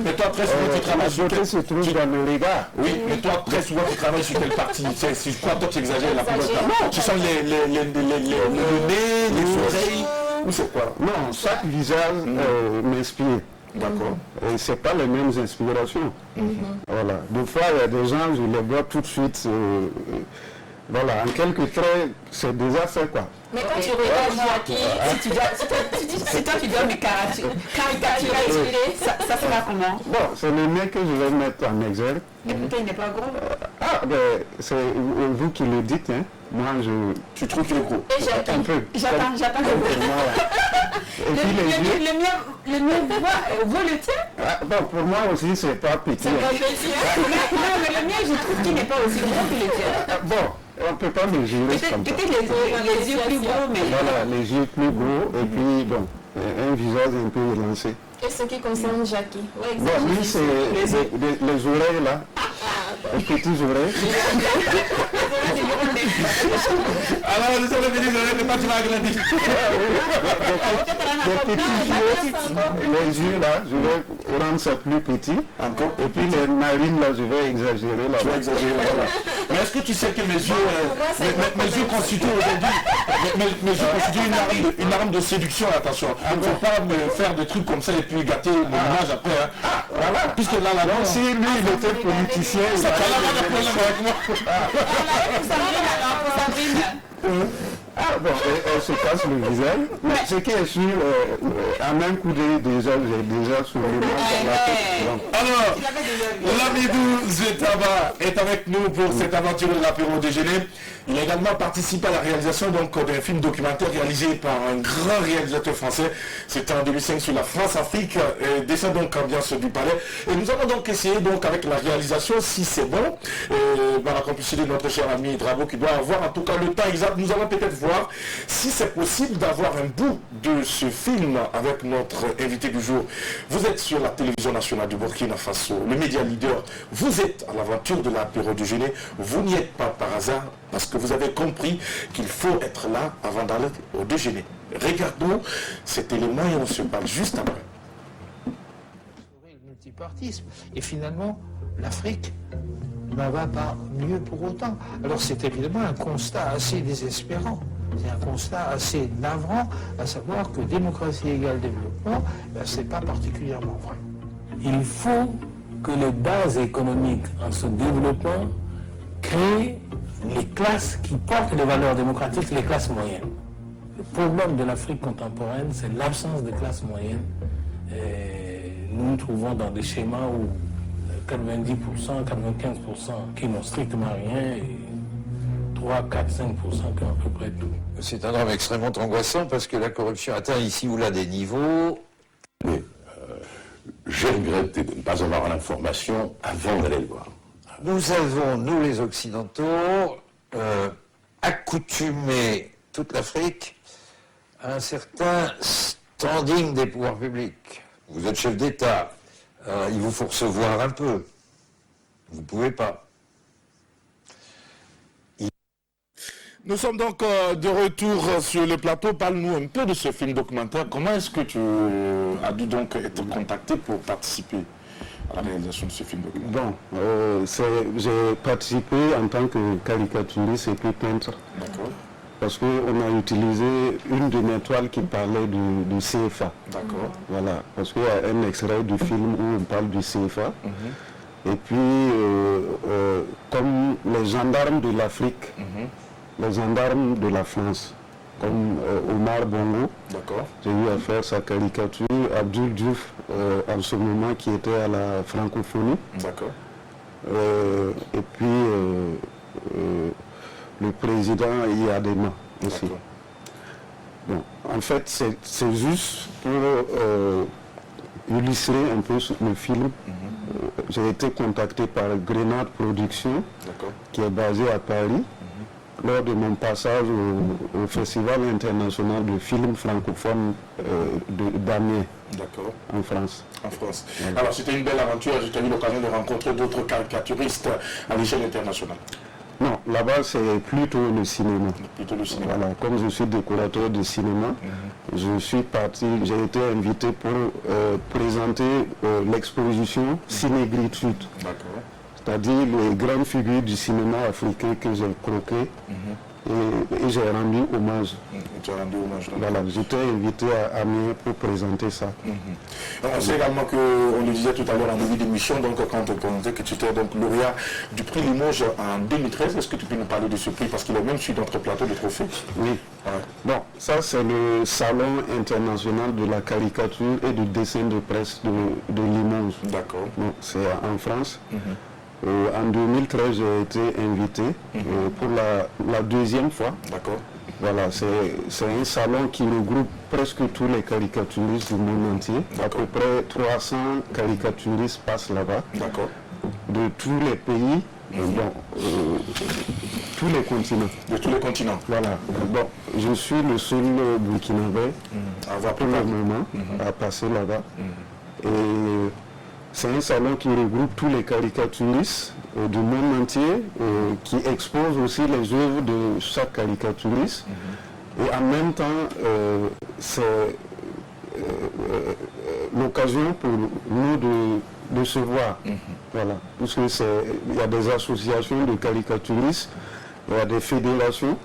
Mais toi, très souvent, tu travailles sur se trouve dans le regard. Oui, mais toi, très souvent, tu travailles sur quelle partie? C'est quoi, toi, tu exagères la plupart du temps? Non, tu sens le nez, les oreilles, ou c'est quoi? Non, chaque visage m'inspire. D'accord. Et c'est pas les mêmes inspirations. Voilà. Des fois, il y a des gens, je les vois tout de suite. Voilà, en quelques traits, c'est déjà fait quoi. Mais quand tu regardes Jackie, si toi tu dois me caricaturer, ça sera comment? Bon, c'est le nez que je vais mettre en exergue. Écoutez, il n'est pas gros. Ben, c'est vous qui le dites, hein. Moi, tu trouves qu'il est gros? Et Jackie, un peu. j'attends. Et puis les yeux. Le mien vaut le tien? Bon, pour moi aussi, c'est pas petit. C'est pas petit. Non, mais le mien, je trouve qu'il n'est pas aussi gros que le tien. Bon, on ne peut pas mesurer comme ça. Peut-être les yeux plus gros, mais... Voilà, les yeux plus gros, et puis, bon, un visage un peu élancé. Et ce qui concerne Jackie? Bon, lui, c'est les oreilles, là. Les petites oreilles. Alors, désolé, mais pas tu vas agrandir. Des petits yeux, les yeux, là, je vais rendre ça plus petit. Encore. Et puis les narines, là, je vais exagérer, là. Tu vas exagérer, voilà. Mais est-ce que tu sais que mes yeux constituent aujourd'hui, mes yeux constituent une arme de séduction, attention. Il ne faut pas me faire des trucs comme ça et puis gâter mon image après. Voilà. Puisque là, donc si lui, il était politicien, il ça n'a pas de problème avec moi. bon, elle se casse le visage. Mais ce qui est sûr, à même coup d'œil, déjà, j'ai déjà sur le monde. Alors, Lamidou Zetaba est avec nous pour cette aventure de l'apéro déjeuner. Il a également participé à la réalisation d'un film documentaire réalisé par un grand réalisateur français. C'était en 2005 sur la France-Afrique, dessin donc ambiance du palais. Et nous allons donc essayer donc avec la réalisation, si c'est bon, par la complicité de notre cher ami Drabo qui doit avoir en tout cas le temps exact. Nous allons peut-être voir si c'est possible d'avoir un bout de ce film avec notre invité du jour. Vous êtes sur la télévision nationale du Burkina Faso, le média leader. Vous êtes à l'aventure de l'apéro déjeuner. Vous n'y êtes pas par hasard parce que vous avez compris qu'il faut être là avant d'aller au déjeuner. Regardons cet élément et on se parle juste après. Le multipartisme. Et finalement, l'Afrique n'en va pas mieux pour autant. Alors c'est évidemment un constat assez désespérant. C'est un constat assez navrant, à savoir que démocratie égale développement, c'est pas particulièrement vrai. Il faut que les bases économiques en se développant créent les classes qui portent les valeurs démocratiques, les classes moyennes. Le problème de l'Afrique contemporaine, c'est l'absence de classes moyennes. Nous nous trouvons dans des schémas où 90%, 95% qui n'ont strictement rien et 3, 4, 5% qui ont à peu près tout. C'est un drame extrêmement angoissant parce que la corruption atteint ici ou là des niveaux. Mais j'ai regretté de ne pas avoir l'information avant d'aller le voir. Nous avons, nous les Occidentaux, accoutumé toute l'Afrique à un certain standing des pouvoirs publics. Vous êtes chef d'État, il vous faut recevoir un peu. Vous ne pouvez pas. Nous sommes donc de retour sur le plateau. Parle-nous un peu de ce film documentaire. Comment est-ce que tu as dû donc être contacté pour participer à la réalisation de ce film documentaire? Bon, j'ai participé en tant que caricaturiste et puis peintre. D'accord. parce qu'on a utilisé une de mes toiles qui parlait du CFA. D'accord. Voilà, parce qu'il y a un extrait du film où on parle du CFA. Et puis, comme les gendarmes de l'Afrique, les gendarmes de la France, comme Omar Bongo, j'ai eu à faire sa caricature, Abdul Diouf, en ce moment qui était à la francophonie. D'accord. Et puis, le président Yadema aussi. Bon, en fait, c'est juste pour illustrer un peu le film. J'ai été contacté par Grenade Production, qui est basé à Paris, lors de mon passage au Festival international de films francophones d'Amiens, en France. En France. Voilà. Alors c'était une belle aventure, j'ai eu l'occasion de rencontrer d'autres caricaturistes à l'échelle internationale. Non, là-bas c'est plutôt le cinéma. Plutôt le cinéma. Voilà, comme je suis décorateur de cinéma, je suis parti, j'ai été invité pour présenter l'exposition Cinégritude. D'accord. C'est-à-dire les grandes figures du cinéma africain que j'ai croquées et j'ai rendu hommage. Tu as rendu hommage. Voilà, j'étais invité à Amiens pour présenter ça. On sait également qu'on le disait tout à l'heure en début d'émission, donc quand on disait que tu étais donc lauréat du prix Limoges en 2013, est-ce que tu peux nous parler de ce prix parce qu'il est même sur notre plateau de trophées? Oui. Bon, ça c'est le Salon international de la caricature et du dessin de presse de Limoges. D'accord. Bon, c'est en France. En 2013, j'ai été invité pour la deuxième fois. D'accord. Voilà, c'est un salon qui regroupe presque tous les caricaturistes du monde entier. À peu près 300 caricaturistes passent là-bas. D'accord. De tous les pays, tous les continents. De tous les continents. Voilà. Bon, je suis le seul Burkinabé pour le moment à passer là-bas. Et c'est un salon qui regroupe tous les caricaturistes du monde entier, qui expose aussi les œuvres de chaque caricaturiste. Et en même temps, c'est l'occasion pour nous de se voir. Voilà. Parce qu'il y a des associations de caricaturistes, il y a des fédérations.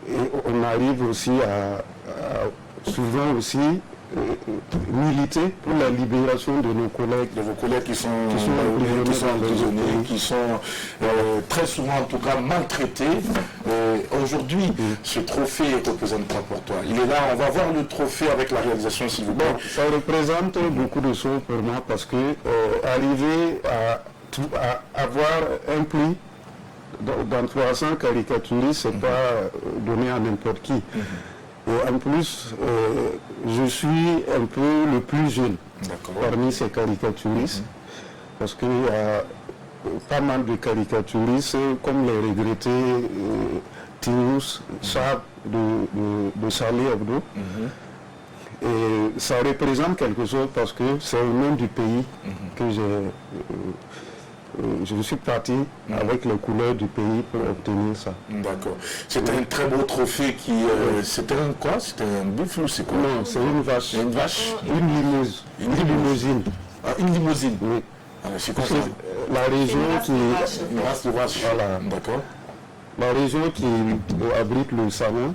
Et on arrive aussi à souvent aussi militer pour la libération de nos collègues. De vos collègues qui sont emprisonnés, qui sont très souvent en tout cas maltraités. Aujourd'hui, ce trophée représente quoi pour toi? Il est là, on va voir le trophée avec la réalisation s'il vous plaît. Bon, ça représente beaucoup de choses pour moi parce que arriver à avoir un prix dans 300 caricaturistes, c'est pas donné à n'importe qui. Et en plus, je suis un peu le plus jeune parmi ces caricaturistes, parce qu'il y a pas mal de caricaturistes, comme les regrettés Tinous, Chab de Charlie Hebdo. Et ça représente quelque chose parce que c'est au nom du pays que je suis parti avec les couleurs du pays pour obtenir ça. D'accord. C'était un très beau trophée qui... c'était un quoi? C'était un buffle ou c'est quoi? Non, c'est une vache. Une vache? Une limousine. Ah, une limousine? Oui. Ah, c'est quoi ça? La région qui... Une race de vache. Voilà. D'accord. La région qui abrite le salon,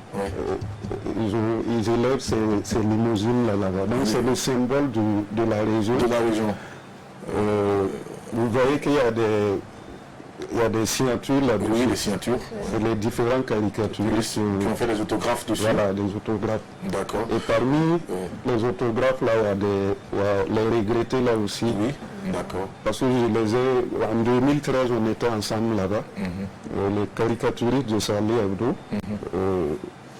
ils élèvent ces limousines là-bas. Donc c'est le symbole de la région. De la région. Vous voyez qu'il y a des signatures là-dessus. Oui, les signatures. Les différents caricaturistes qui ont fait des autographes dessus. Voilà, des autographes. D'accord. Et parmi les autographes, là, il y a les regrettés là aussi. Oui, d'accord. Parce que je les ai, en 2013, on était ensemble là-bas. Les caricaturistes de Charlie Hebdo.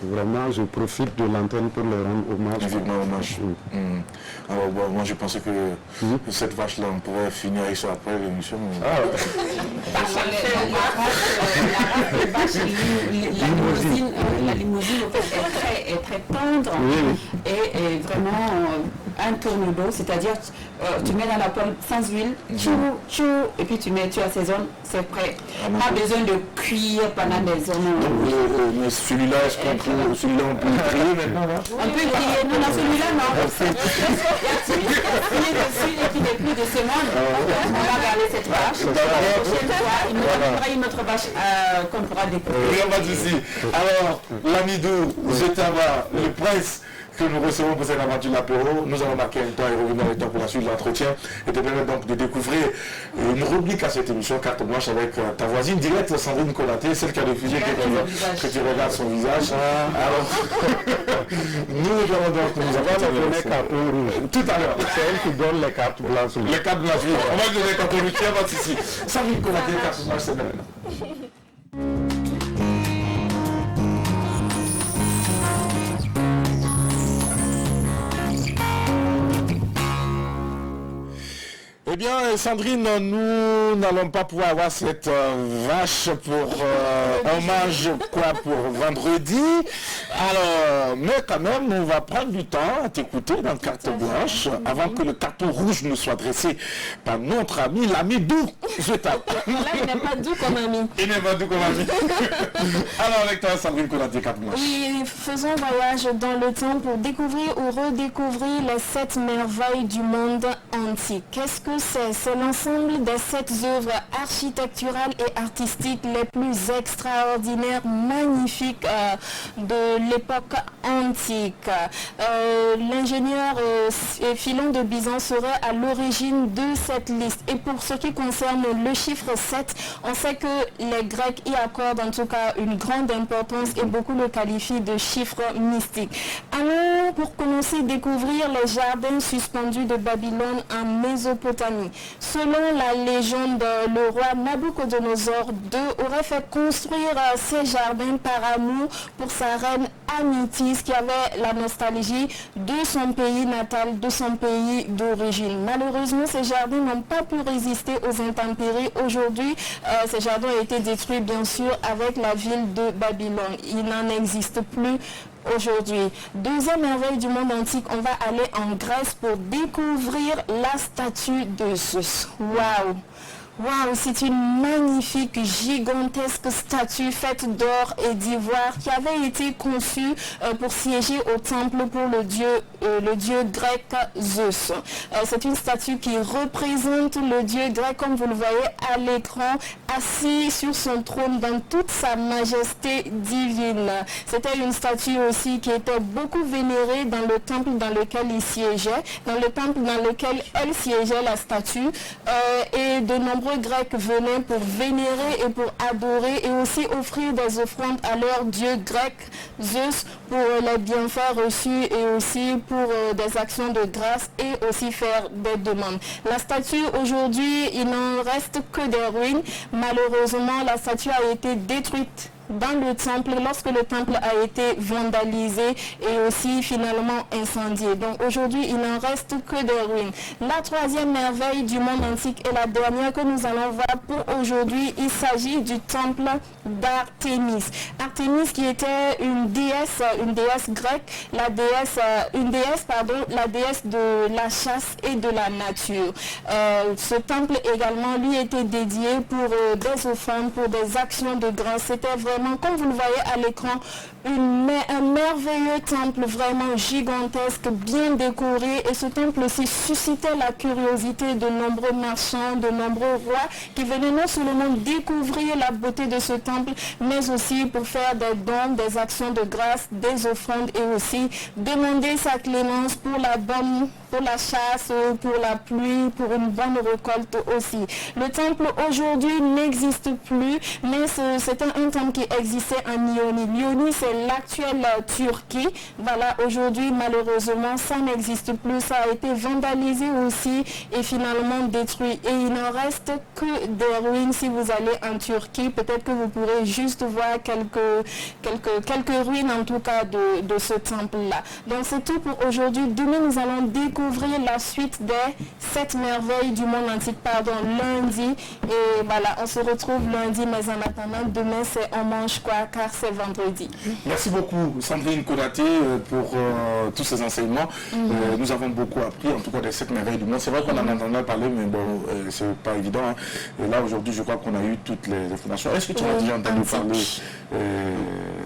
Vraiment, je profite de l'antenne pour leur rendre hommage. Hommage. Alors, bon, moi, je pensais que cette vache-là, on pourrait finir avec ça après l'émission. La limousine est très tendre et vraiment un tourne-dos, c'est-à-dire tu mets dans la poêle sans huile, et puis tu assaisonnes, c'est prêt. Pas besoin de cuire pendant des heures. Mais celui-là, est-ce qu'on celui-là, on peut le crier maintenant, là. On peut le crier, non, celui-là, non. Il y a celui qui est signé dessus et qui n'est plus de ce monde. On va garder cette vache. La prochaine fois, il nous aura une autre vache qu'on pourra découvrir. Il n'y a pas de souci. Alors, l'Amidou, Zetaba, le prince que nous recevons pour cette aventure l'apéro, nous allons marquer un temps et revenir avec toi pour la suite de l'entretien et te permettre donc de découvrir une rubrique à cette émission, carte blanche, avec ta voisine directe, Sandrine Konaté, celle qui a refusé que tu regardes son visage. Alors, nous allons donc nous avons les cartes rouges. Tout à l'heure. C'est elle qui donne les cartes blanches. Les cartes blanches, oui. On va donner les cartes rouges, pas ici. Sandrine Konaté, carte blanche, c'est maintenant. Eh bien, Sandrine, nous n'allons pas pouvoir avoir cette vache pour hommage pour vendredi. Alors, mais quand même, on va prendre du temps à t'écouter dans carte blanche avant que le carton rouge nous soit dressé par notre ami, l'ami doux. Là, il n'est pas doux comme ami. Il n'est pas doux comme ami. Alors, avec toi, Sandrine Konaté, carte blanche. Oui, faisons voyage dans le temps pour découvrir ou redécouvrir les 7 merveilles du monde antique. Qu'est-ce que c'est l'ensemble des 7 œuvres architecturales et artistiques les plus extraordinaires, magnifiques de l'époque antique. L'ingénieur Philon de Byzance serait à l'origine de cette liste. Et pour ce qui concerne le chiffre 7, on sait que les Grecs y accordent en tout cas une grande importance et beaucoup le qualifient de chiffre mystique. Allons pour commencer découvrir les jardins suspendus de Babylone en Mésopotamie. Selon la légende, le roi Nabuchodonosor II aurait fait construire ces jardins par amour pour sa reine Amytis qui avait la nostalgie de son pays natal, de son pays d'origine. Malheureusement, ces jardins n'ont pas pu résister aux intempéries. Aujourd'hui, ces jardins ont été détruits bien sûr avec la ville de Babylone. Il n'en existe plus aujourd'hui. Deuxième merveille du monde antique, on va aller en Grèce pour découvrir la statue de Zeus. Waouh! Waouh, c'est une magnifique, gigantesque statue faite d'or et d'ivoire qui avait été conçue pour siéger au temple pour le dieu grec Zeus. C'est une statue qui représente le dieu grec, comme vous le voyez à l'écran, assis sur son trône dans toute sa majesté divine. C'était une statue aussi qui était beaucoup vénérée dans le temple dans lequel il siégeait, dans le temple dans lequel elle siégeait, la statue, et de nombreux Grecs venaient pour vénérer et pour adorer et aussi offrir des offrandes à leur dieu grec Zeus pour les bienfaits reçus et aussi pour des actions de grâce et aussi faire des demandes. La statue aujourd'hui, il n'en reste que des ruines. Malheureusement, la statue a été détruite dans le temple lorsque le temple a été vandalisé et aussi finalement incendié. Donc aujourd'hui, il n'en reste que des ruines. La troisième merveille du monde antique et la dernière que nous allons voir pour aujourd'hui, il s'agit du temple d'Artémis. Artémis qui était une déesse grecque, la déesse de la chasse et de la nature. Ce temple également lui était dédié pour des offrandes, pour des actions de grâce. C'était vraiment, comme vous le voyez à l'écran, un merveilleux temple vraiment gigantesque, bien décoré, et ce temple aussi suscitait la curiosité de nombreux marchands, de nombreux rois qui venaient non seulement découvrir la beauté de ce temple, mais aussi pour faire des dons, des actions de grâce, des offrandes et aussi demander sa clémence pour la chasse, pour la pluie, pour une bonne récolte aussi. Le temple aujourd'hui n'existe plus, mais c'était un temple qui existait en Ionie. L'Ionie, c'est l'actuelle Turquie. Voilà, aujourd'hui, malheureusement, ça n'existe plus. Ça a été vandalisé aussi et finalement détruit. Et il n'en reste que des ruines. Si vous allez en Turquie, peut-être que vous pourrez juste voir quelques ruines, en tout cas, de ce temple-là. Donc, c'est tout pour aujourd'hui. Demain, nous allons découvrir la suite des 7 merveilles du monde antique, lundi. Et voilà, on se retrouve lundi, mais en attendant, demain, c'est on mange quoi, car c'est vendredi. Merci beaucoup Sandrine Konaté pour tous ces enseignements. Nous avons beaucoup appris, en tout cas des 7 merveilles du monde. C'est vrai qu'on en entendait parler, mais bon, c'est pas évident. Hein. Et là aujourd'hui, je crois qu'on a eu toutes les informations. Est-ce que tu as déjà entendu parler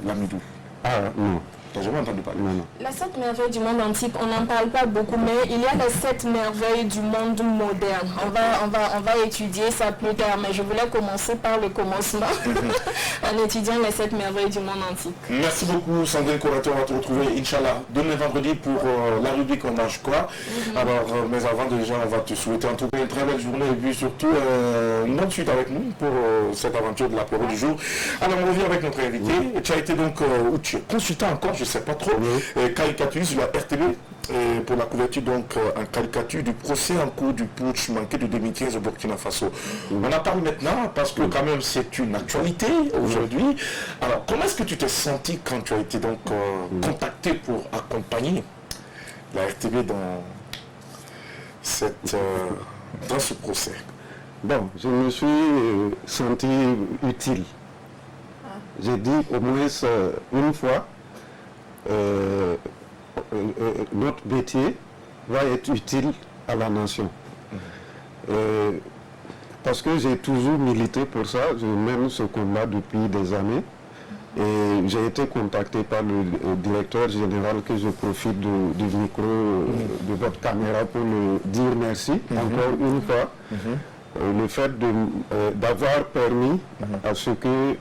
l'Amidou? Ah non. J'ai jamais entendu parler. Non. Les 7 merveilles du monde antique, on n'en parle pas beaucoup, mais il y a les 7 merveilles du monde moderne. On va étudier ça plus tard, mais je voulais commencer par le commencement, en étudiant les 7 merveilles du monde antique. Merci beaucoup Sandrine Korato, on va te retrouver Inch'Allah demain vendredi pour la rubrique On mange quoi. Alors, mais avant déjà, on va te souhaiter en tout cas une très belle journée et puis surtout une bonne suite avec nous pour cette aventure de l'apéro du jour. Alors on revient avec notre invité. Tu as été donc, ou tu es consultant encore, je ne sais pas trop, caricaturiste de la RTB. Pour la couverture donc en caricature du procès en cours du putsch manqué de 2015 au Burkina Faso. On en parle maintenant parce que quand même c'est une actualité aujourd'hui. Alors comment est-ce que tu t'es senti quand tu as été donc contacté pour accompagner la RTB dans ce procès? Bon, je me suis senti utile. J'ai dit au moins une fois, notre métier va être utile à la nation. Parce que j'ai toujours milité pour ça, je mène ce combat depuis des années. Et j'ai été contacté par le directeur général, que je profite du micro de votre caméra pour le dire merci encore une fois. Le fait d'avoir permis à ce que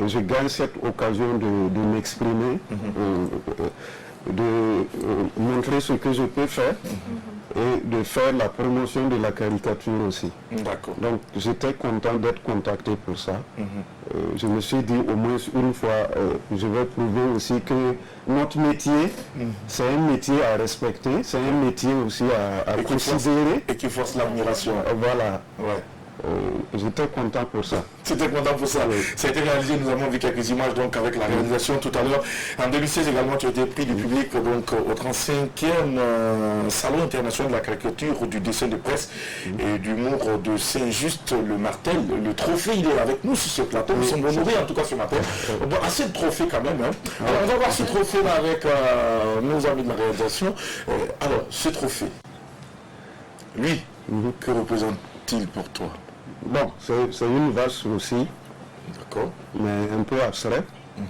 je gagne cette occasion de m'exprimer, de montrer ce que je peux faire et de faire la promotion de la caricature aussi. D'accord. Donc j'étais content d'être contacté pour ça. Je me suis dit au moins une fois, je vais prouver aussi que notre métier, c'est un métier à respecter, c'est un métier aussi à considérer. Et qui force l'admiration. Voilà. Ouais. J'étais content pour ça. C'était content pour ça. Oui. Ça a été réalisé, nous avons vu quelques images donc avec la réalisation tout à l'heure. En 2016 également, tu as été pris du public donc au 35e Salon international de la caricature, du dessin de presse et d'humour de Saint-Just-le-Martel. Le trophée, il est avec nous sur ce plateau. Nous sommes honorés en tout cas ce matin. Bon, assez de trophées quand même. Alors, on va voir ce trophée là avec nos amis de la réalisation. Alors, ce trophée, lui, que représente-t-il pour toi? Bon, c'est une vache aussi, d'accord, mais un peu abstrait.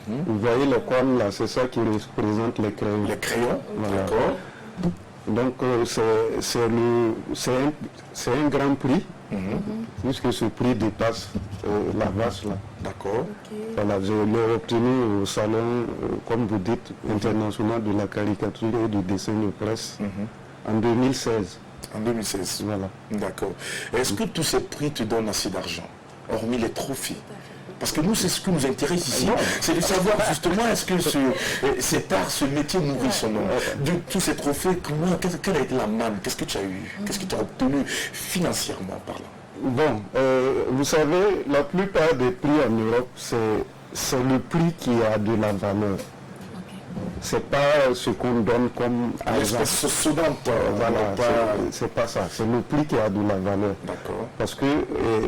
Vous voyez le cornes là, c'est ça qui représente les crayons. Les crayons, voilà. d'accord. Donc c'est un grand prix, puisque ce prix dépasse la vache là. D'accord. Voilà, je l'ai obtenu au salon, comme vous dites, international de la caricature et du dessin de presse en 2016. En 2016. Voilà. D'accord. Est-ce que tous ces prix te donnent assez d'argent, hormis les trophées? Parce que nous, c'est ce qui nous intéresse ici, c'est de savoir justement est-ce que cet art, ce métier nourrit son nom. De tous ces trophées, quelle a été la manne? Qu'est-ce que tu as eu? Qu'est-ce que tu as obtenu financièrement parlant? Bon, vous savez, la plupart des prix en Europe, c'est le prix qui a de la valeur. C'est pas ce qu'on donne comme argent. Voilà, c'est pas ça. C'est le prix qui a de la valeur. D'accord. Parce que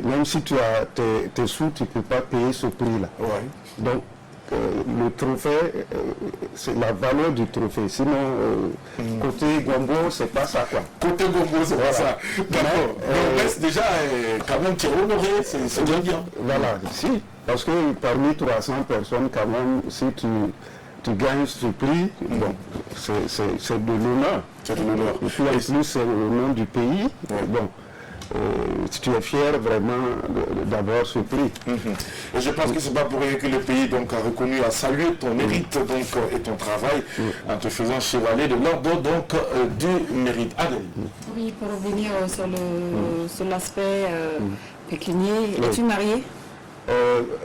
même si tu as tes sous, tu ne peux pas payer ce prix-là. Ouais. Donc, le trophée, c'est la valeur du trophée. Sinon, côté Gombo, c'est pas ça, quoi. Côté Gombo, c'est pas ça. D'accord. Donc, déjà, quand même, tu es honoré, c'est bien. Voilà, si. Parce que parmi 300 personnes, quand même, si tu gagnes ce prix, bon, c'est de l'honneur. C'est de l'honneur. Et puis en plus, c'est au nom du pays. Bon, tu es fier vraiment d'avoir ce prix. Et je pense que ce n'est pas pour rien que le pays donc, a reconnu, a salué ton mérite donc, et ton travail en te faisant chevalier de l'ordre donc, du mérite. Adèle. Oui, pour revenir sur l'aspect pécunier, es-tu marié?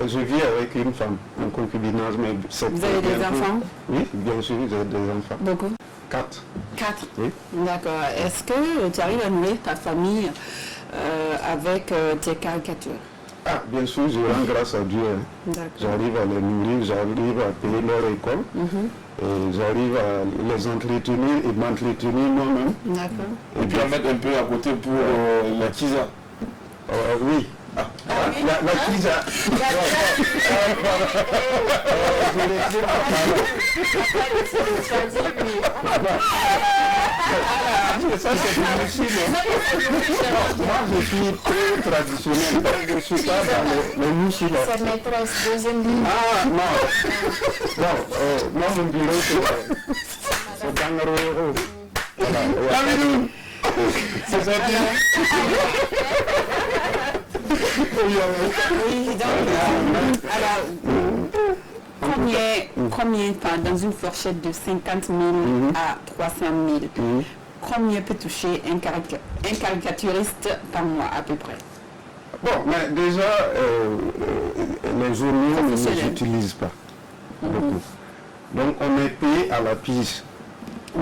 Je vis avec une femme, en concubinage, mais vous avez des enfants? Oui, bien sûr, j'ai des enfants. Beaucoup? 4. 4? Oui. D'accord. Est-ce que tu arrives à nourrir ta famille avec tes caricatures? Ah, bien sûr, je rends grâce à Dieu. J'arrive à les nourrir, j'arrive à payer leur école, et j'arrive à les entretenir et m'entretenir moi-même. D'accord. Et puis à mettre un peu à côté pour la tisa. Oui. La pizza. Ça c'est difficile. Moi je suis très traditionnel. Je ne suis pas dans le mouchi. Sa maîtresse, deuxième ligne. Ah non. Non, moi mon bureau c'est Dangaroro. C'est ça. Oui, donc, alors, combien dans une fourchette de 50 000 à 300 000, combien peut toucher un caricaturiste par mois à peu près? Bon, mais déjà, les journaux ne les utilisent pas beaucoup. Donc on est payé à la pige.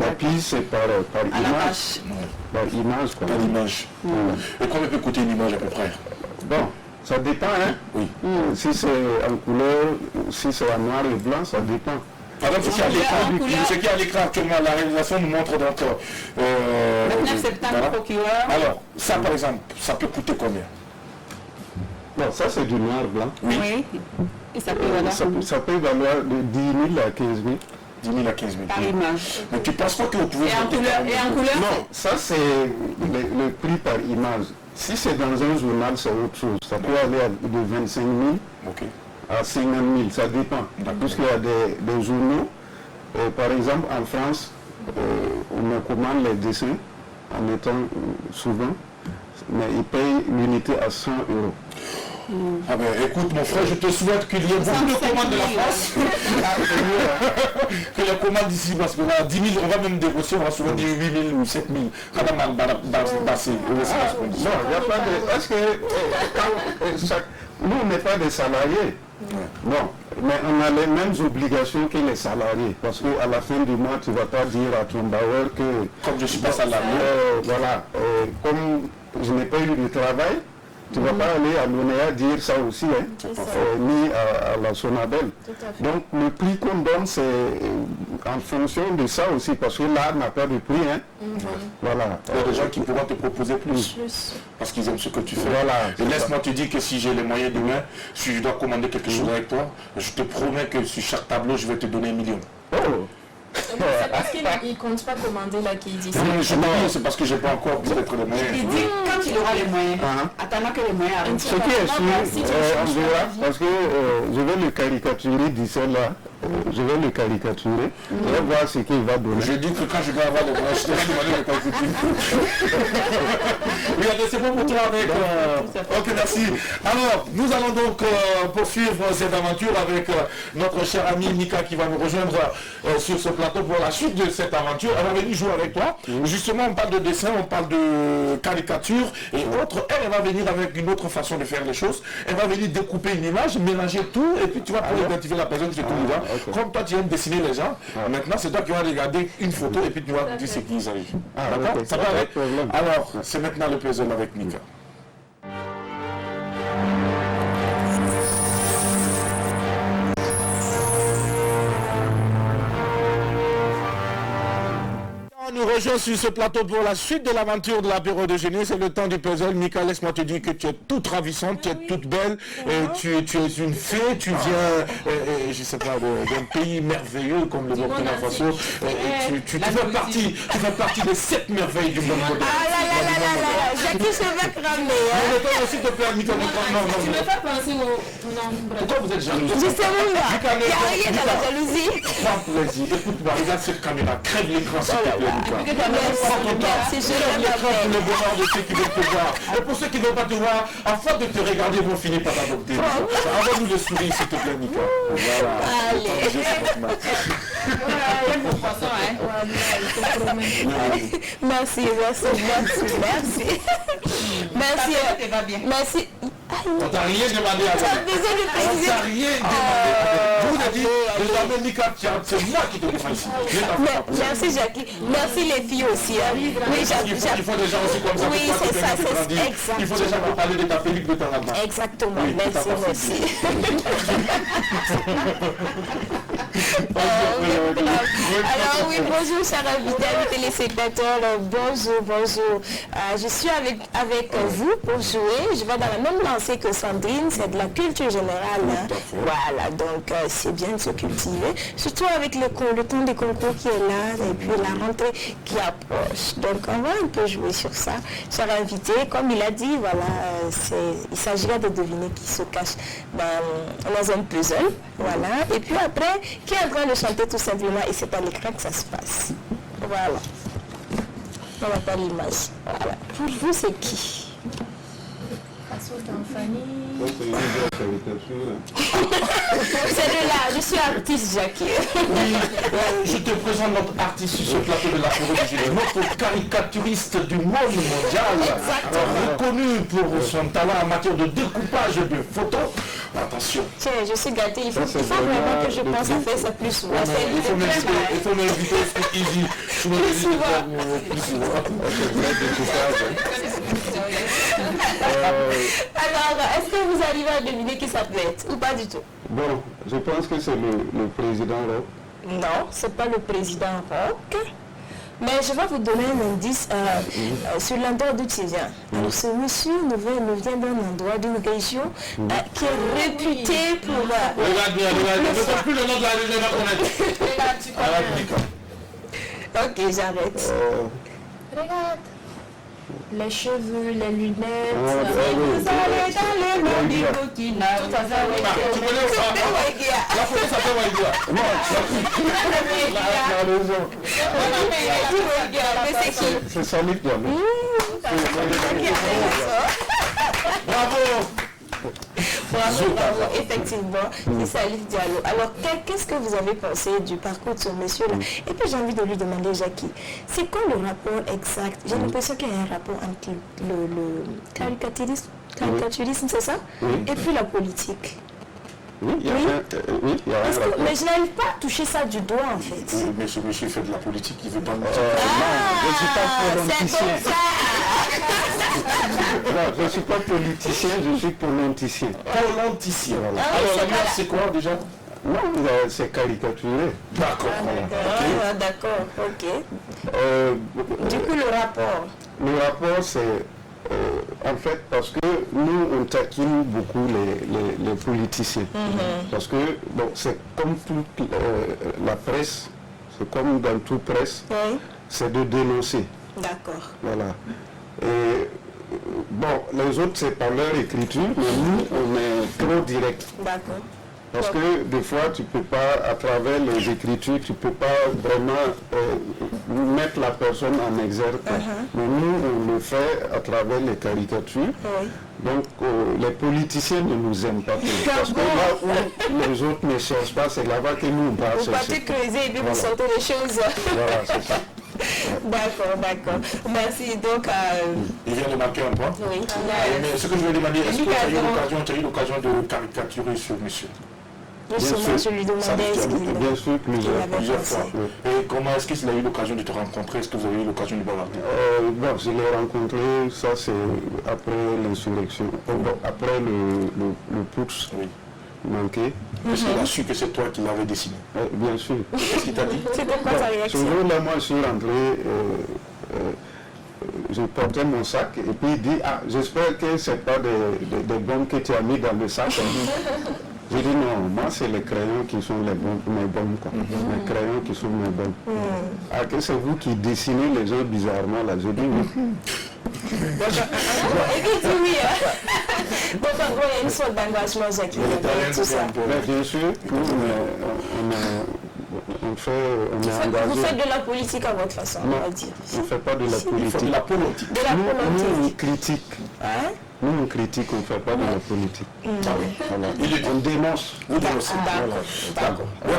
La pige c'est par image. Par image quoi. Par image. Et combien peut coûter une image à peu près? Bon, ça dépend, hein. Oui. Si c'est en couleur, si c'est en noir et blanc, ça dépend. Par exemple, ce qui est à l'écran actuellement, la réalisation nous montre donc... 29 septembre, procureur. Alors, ça par exemple, ça peut coûter combien? Bon, ça c'est du noir blanc. Oui. Et ça peut valoir ça peut valoir de 10 000 à 15 000. 10 000 à 15 000. par image. Mais tu penses pas que vous pouvez... Et en couleur, Non, ça c'est le prix par image. Si c'est dans un journal, c'est autre chose. Ça peut aller de 25 000 à 50 000, ça dépend. Puisqu'il y a des journaux, par exemple en France, on me commande les dessins en étant souvent, mais ils payent l'unité à 100 €. Ah ben écoute mon frère, je te souhaite qu'il y ait beaucoup de commandes de la France. Que les commandes d'ici, parce que là, 10 000, on va même négocier, on va souvent dire 8 000 ou 7 000. Non, il n'y a pas de... Parce que nous, on n'est pas des salariés. Non, mais on a les mêmes obligations que les salariés. Parce qu'à la fin du mois, tu ne vas pas dire à ton bailleur que... Comme je ne suis pas salarié. Voilà, comme je n'ai pas eu de travail, tu ne vas pas aller à l'ONEA dire ça aussi, hein, ni à la Sonabel. Donc le prix qu'on donne, c'est en fonction de ça aussi, parce que l'art n'a pas de prix. Hein. Voilà. Il y a des gens qui pourront te proposer plus, parce qu'ils aiment ce que tu fais. Voilà, et laisse-moi te dire que si j'ai les moyens demain, si je dois commander quelque chose avec toi, je te promets que sur chaque tableau, je vais te donner 1 million. Oh. C'est parce qu'il ne compte pas commander là qu'il dit ça. C'est parce que je n'ai pas encore peut-être les moyens. Il dit quand il aura les moyens, attendant que les moyens arrivent. Ce qui est sûr, on verra, parce que je vais le caricaturer d'ici là. Je vais le caricaturer. On va voir ce qu'il va donner. Je dis que quand je vais avoir les moyens, je te vais demander le caricaturer. Regardez, c'est bon pour toi avec... Ok, merci. Alors, nous allons donc poursuivre cette aventure avec notre cher ami Mika qui va nous rejoindre sur ce plateau pour la suite de cette aventure. Elle va venir jouer avec toi. Justement, on parle de dessin, on parle de caricature et autres. Elle va venir avec une autre façon de faire les choses. Elle va venir découper une image, mélanger tout et puis tu vas pouvoir identifier la personne que tu trouves là. Comme toi tu aimes dessiner les gens, maintenant c'est toi qui vas regarder une photo et puis tu vas dire ce qu'ils arrivent. D'accord? Ça va avec? Alors, c'est maintenant le plaisir avec Mika. Nous rejoint sur ce plateau pour la suite de l'aventure de l'apéro de génie. C'est le temps du puzzle. Mika, laisse-moi te dire que tu es toute ravissante, tu es toute belle, tu es une fée, tu viens, je sais pas, d'un pays merveilleux comme le Burkina Faso. Tu fais partie des 7 merveilles du monde moderne. Ah là là là là là, Jackie, je vais cramer. Non, s'il te plaît, Mika, non. Tu ne me fais penser au... Non, Pourquoi vous êtes jalouse? je sais même pas. Il n'y a rien dans la jalousie. Prends plaisir. Écoute-moi, regarde cette caméra. Crève l'écran, s'il te plaît. Merci, je l'écran pour le bonheur de ceux qui veulent te voir. Et pour ceux qui ne veulent pas te voir, afin de te regarder, vont finir par t'adopter. Envoie-nous le sourire, s'il te plaît, Mika. Merci. On t'a rien demandé à toi. On t'a rien demandé. Vous avez dit, désormais, Mika, c'est moi qui te prends ici. Merci, Jackie. Merci les filles aussi. Il faut des gens aussi comme ça. Oui, c'est ça, c'est exact. Il faut des gens pour parler de ta Félix de ton album. Exactement, merci. Ok, Alors oui, bonjour chers invités, amis téléspectateurs, bonjour. Je suis avec vous pour jouer. Je vais dans la même lancée que Sandrine, c'est de la culture générale. Hein. Voilà, donc c'est bien de se cultiver, surtout avec le temps des concours qui est là et puis la rentrée qui approche. Donc on va un peu jouer sur ça. Chers invités, comme il a dit, voilà, il s'agira de deviner qui se cache dans un puzzle. Voilà, et puis après, qui est en train de chanter tout simplement, et c'est à l'écran que ça se passe. Voilà. On n'a pas l'image. Voilà. Pour vous, c'est qui? C'est de là, je suis artiste, Jackie. Oui, je te présente notre artiste sur ce plateau de la Chorale, notre caricaturiste du monde mondial, reconnu pour son talent en matière de découpage de photos. Attention. Tiens, je suis gâtée, il faut vraiment que je pense à faire ça plus souvent. Il faut m'inviter Easy. Plus souvent. Alors, est-ce que vous arrivez à deviner qui ça peut être ou pas du tout? Bon, je pense que c'est le président Rock. Non, c'est pas le président Rock. Mais je vais vous donner un indice sur l'endroit d'où tu viens. Alors, ce monsieur nous vient d'un endroit, d'une région qui est réputée pour... Regarde bien, ne sais plus le nom de la région, Ok, j'arrête. Regarde. Les cheveux, les lunettes. Vous allez dans le monde du Burkina. Tu connais ça? La photo s'appelle Waïdia. Mais c'est qui? C'est Salif Diallo. Bravo. Bravo, effectivement, c'est Salif Diallo. Alors, qu'est-ce que vous avez pensé du parcours de ce monsieur-là? Et puis, j'ai envie de lui demander, Jackie, c'est quoi le rapport exact? J'ai l'impression qu'il y a un rapport entre le caricaturisme, c'est ça? Et puis la politique. Oui, il y a un rapport. Mais je n'arrive pas à toucher ça du doigt, en fait. Oui, mais ce monsieur fait de la politique, il veut pas nous dire. Non, je ne suis pas politicien. C'est comme ça. Non, je ne suis pas politicien, je suis politicien. Politicien. Alors, la nuance, c'est quoi déjà? Non, c'est caricaturé. D'accord. D'accord, ok. Du coup, le rapport. Le rapport, c'est en fait parce que nous, on taquine beaucoup les politiciens. Parce que, bon, c'est comme toute la presse, c'est comme dans toute presse, c'est de dénoncer. D'accord. Voilà. Et bon, les autres, c'est par leur écriture, mais nous, on est trop direct. D'accord. Parce que des fois, tu ne peux pas, à travers les écritures, tu ne peux pas vraiment mettre la personne en exergue. Mais nous, on le fait à travers les caricatures. Donc, les politiciens ne nous aiment pas. Parce que là où les autres ne cherchent pas, c'est là-bas que nous, on va chercher. Vous partez creuser et puis vous sortez les choses. Voilà, c'est ça. D'accord. Merci. Donc, il vient de marquer un point. Oui. Mais ce que je veux demander, est-ce que tu as eu l'occasion de caricaturer ce monsieur? Justement, je lui demandais est-ce qu'il bien sûr, plusieurs fois. Et comment est-ce qu'il a eu l'occasion de te rencontrer? Est-ce que vous avez eu l'occasion de bavarder? Bon, je l'ai rencontré, ça c'est après l'insurrection, après le putsch manqué. Est-ce qu'il a su que c'est toi qui l'avais dessiné? Bien sûr. Qu'est-ce qu'il t'a dit? C'était quoi sa réaction? Ce jour-là, moi je suis rentré, je portais mon sac et puis il dit, j'espère que ce n'est pas des bombes que tu as mis dans le sac. J'ai dit non, moi c'est les crayons qui sont mes bombes, quoi. Les crayons qui sont mes bombes. Que c'est vous qui dessinez les gens bizarrement là, je dis oui. Et puis tu oui, donc en gros il y a une sorte d'engagement, Jackie, tout ça. Bien sûr, Vous faites de la politique à votre façon, on va dire. On ne fait pas de la politique. De la politique. Nous, on critique. Nous, on critique, on ne fait pas de la politique. On dénonce. D'accord. Mais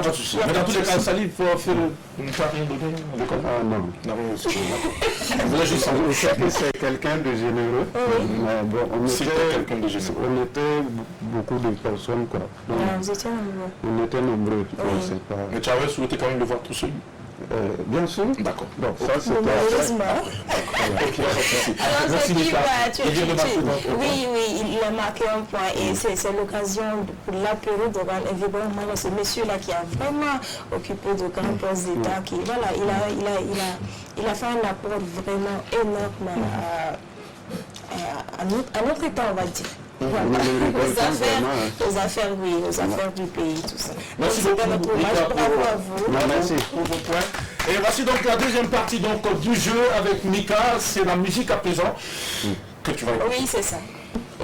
dans tous les cas, Salif, il faut faire une carrière de quoi? Non. Je sais que c'est quelqu'un de généreux. Mais bon, on était beaucoup de personnes, quoi. Vous étiez nombreux. On était nombreux. Mais tu avais souhaité quand même le voir tout seul? Bien sûr. D'accord. Donc ça c'est Malheureusement. Alors, Merci, Jackie, Mika. Il a marqué un point et c'est l'occasion pour l'apéro de rendre évidemment ce monsieur-là qui a vraiment occupé de grands postes d'État, qui voilà, il a fait un apport vraiment énorme à notre État, on va dire. Voilà. Aux affaires du pays, tout ça. Merci Donc, beaucoup, notre Mika, hommage, bravo à vous. Merci. pour vos points. Et voici donc la deuxième partie donc, du jeu avec Mika. C'est la musique à présent que tu vas écouter. Oui, c'est ça.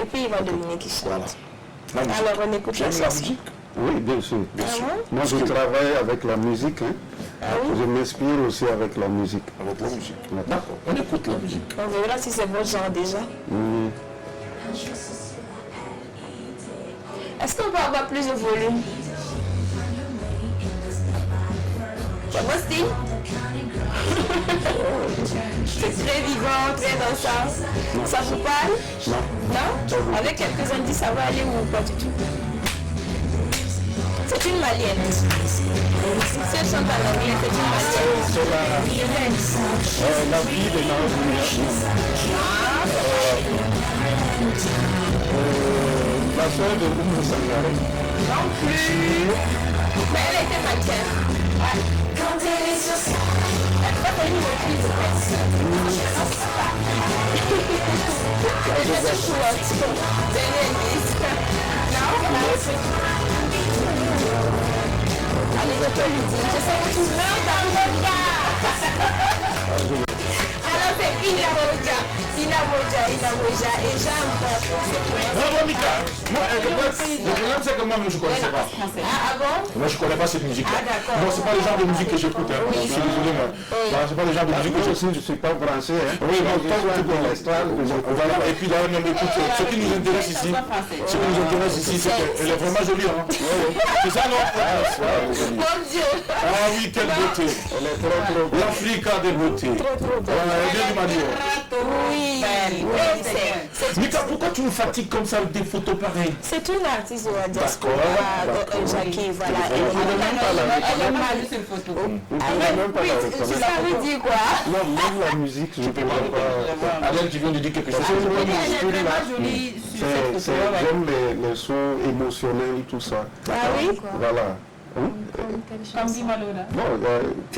Et puis il va deviner qui chante. Voilà. La musique. Alors on écoute la J'aime la chanson. musique. Oui, bien sûr. Ah bon? Moi je travaille avec la musique. Hein. Je m'inspire aussi avec la musique. Avec la musique. D'accord. On écoute la musique. On verra si c'est votre genre déjà. Est-ce qu'on peut avoir plus de volume? C'est bon style? C'est très vivant, très dansant. Ça vous parle? Non. Avec quelques indices, ça va aller ou pas du tout? C'est une malienne. Si elle chante en anglais, c'est une malienne. La vie de la soeur de Oumou Sangaré. Non plus. Mais elle était malienne. Quand elle est sur ça, elle n'a pas connu le fils de personne. Elle est sur quoi? C'est une indice. Non? Allez, je peux lui dire. Je sais que tu meurs dans le regard. Alors c'est Inamoja. Et j'aime pas. Bravo Mika. Moi, le problème c'est que moi je ne connaissais pas. Ah bon? Moi je ne connais pas cette musique. Ah d'accord. Bon, c'est pas le genre de musique que j'écoute. Hein. Je suis désolé, moi. C'est pas le genre de musique que j'écoute. Je ne suis pas branché. Hein. Oui, mais voilà. Et puis d'ailleurs, même écoute, ce qui nous intéresse ici, c'est qu'elle est vraiment jolie. Hein. C'est ça, non? Mon Dieu. Ah oui, quelle beauté. L'Afrique a des beautés. Elle est bien du Mali. Oui. Mika, pourquoi tu me fatigues comme ça avec des photos pareilles? C'est une artiste de la diaspora, Jackie, voilà. Elle est mal sur photo. Ça veut dire quoi? Non, même la musique, je ne peux pas. Adèle, tu viens de dire quelque chose. Elle est vraiment jolie sur cette photo. J'aime les sons émotionnels, tout ça. Ah oui? Voilà. Comme dit Malola. Bon,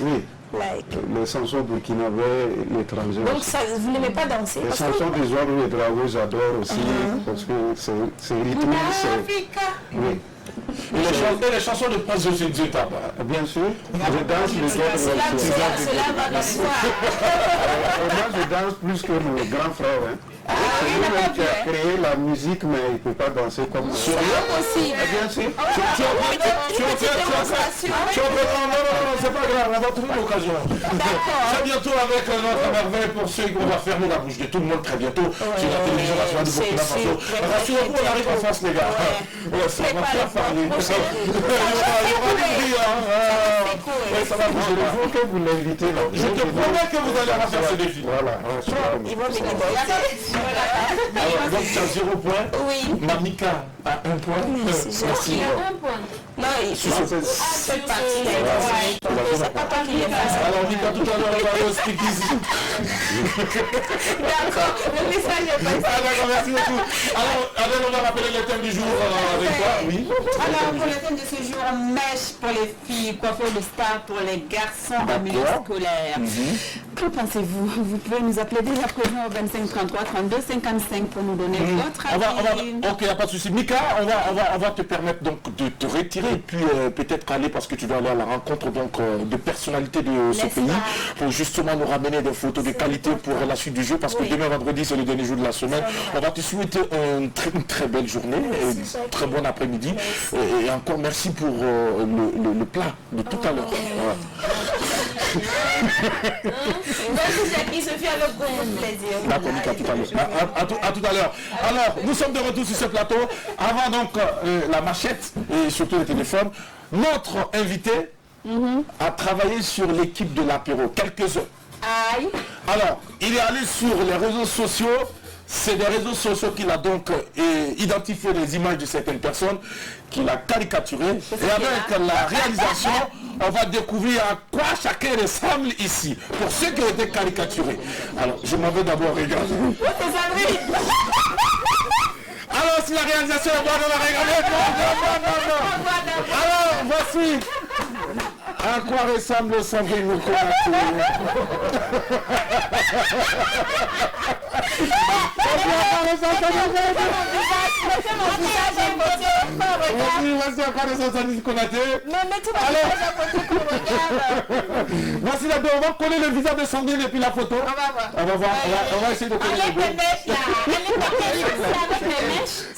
oui. Like. Les chansons burkinabés, l'étranger. Donc ça, vous n'aimez pas danser? Les chansons des Joao et Drago, j'adore aussi, parce que c'est rythmé. Oui. Et les chansons de Prince de Zeta. Bien sûr, je danse les autres. Cela va de soi. Moi, je danse plus que mon grand frère. Hein. C'est lui-même qui a créé la musique, mais il ne peut pas danser comme moi. C'est possible. Bien sûr. Non, c'est pas grave, on va trouver l'occasion. Très bientôt avec notre merveille pour ceux qui vont fermer la bouche de tout le monde très bientôt sur la télévision nationale de Burkina Faso. Rassurez-vous, on arrive en France, les gars. Ça va faire parler. Il y aura du bruit. Ça va bouger. Il faut que vous l'invitez. Je te promets que vous allez refaire ce défi. Voilà. Ils vont venir danser. Donc tu as 0 point. Oui. Mamika a 1 point. Merci. Non, c'est parti. C'est pas toi qui les fasse. Alors Mika, tout à l'heure, on va aller au speakeasy. D'accord, le message est passé. D'accord, merci beaucoup. Alors, Adèle, on va rappeler le thème du jour avec toi. Oui. Alors, pour le thème de ce jour, mèche pour les filles, coiffure de star pour les garçons en milieu scolaire. Que pensez-vous? Vous pouvez nous appeler dès à présent au 25 33 32 55 pour nous donner votre avis. Ok, il n'y a pas de souci. Mika, on va te permettre donc de te retirer et puis peut-être aller parce que tu dois aller à la rencontre donc, de personnalités de ce pays pour justement nous ramener des photos de qualité pour la suite du jeu parce que demain vendredi c'est le dernier jour de la semaine. On va te souhaiter une très belle journée, et très bon après-midi et encore merci pour le plat de tout à l'heure. Merci Jackie, ce fut avec beaucoup de plaisir. D'accord, Mika, tout à l'heure. À tout à l'heure. Alors, nous sommes de retour sur ce plateau. Avant donc la machette et surtout le téléphone, notre invité a travaillé sur l'équipe de l'apéro quelques heures. Aïe. Alors, il est allé sur les réseaux sociaux. C'est des réseaux sociaux qu'il a donc identifié les images de certaines personnes, qu'il a caricaturées. Et avec la réalisation, on va découvrir à quoi chacun ressemble ici, pour ceux qui ont été caricaturés. Alors, je m'en vais d'abord regarder. Alors, si la réalisation est bonne, on va regarder. Non. Alors, voici à quoi ressemble Sandrine Konaté. Voici la deux, on va coller le visage de Sandrine et puis la photo. On va voir, on va essayer de coller les deux.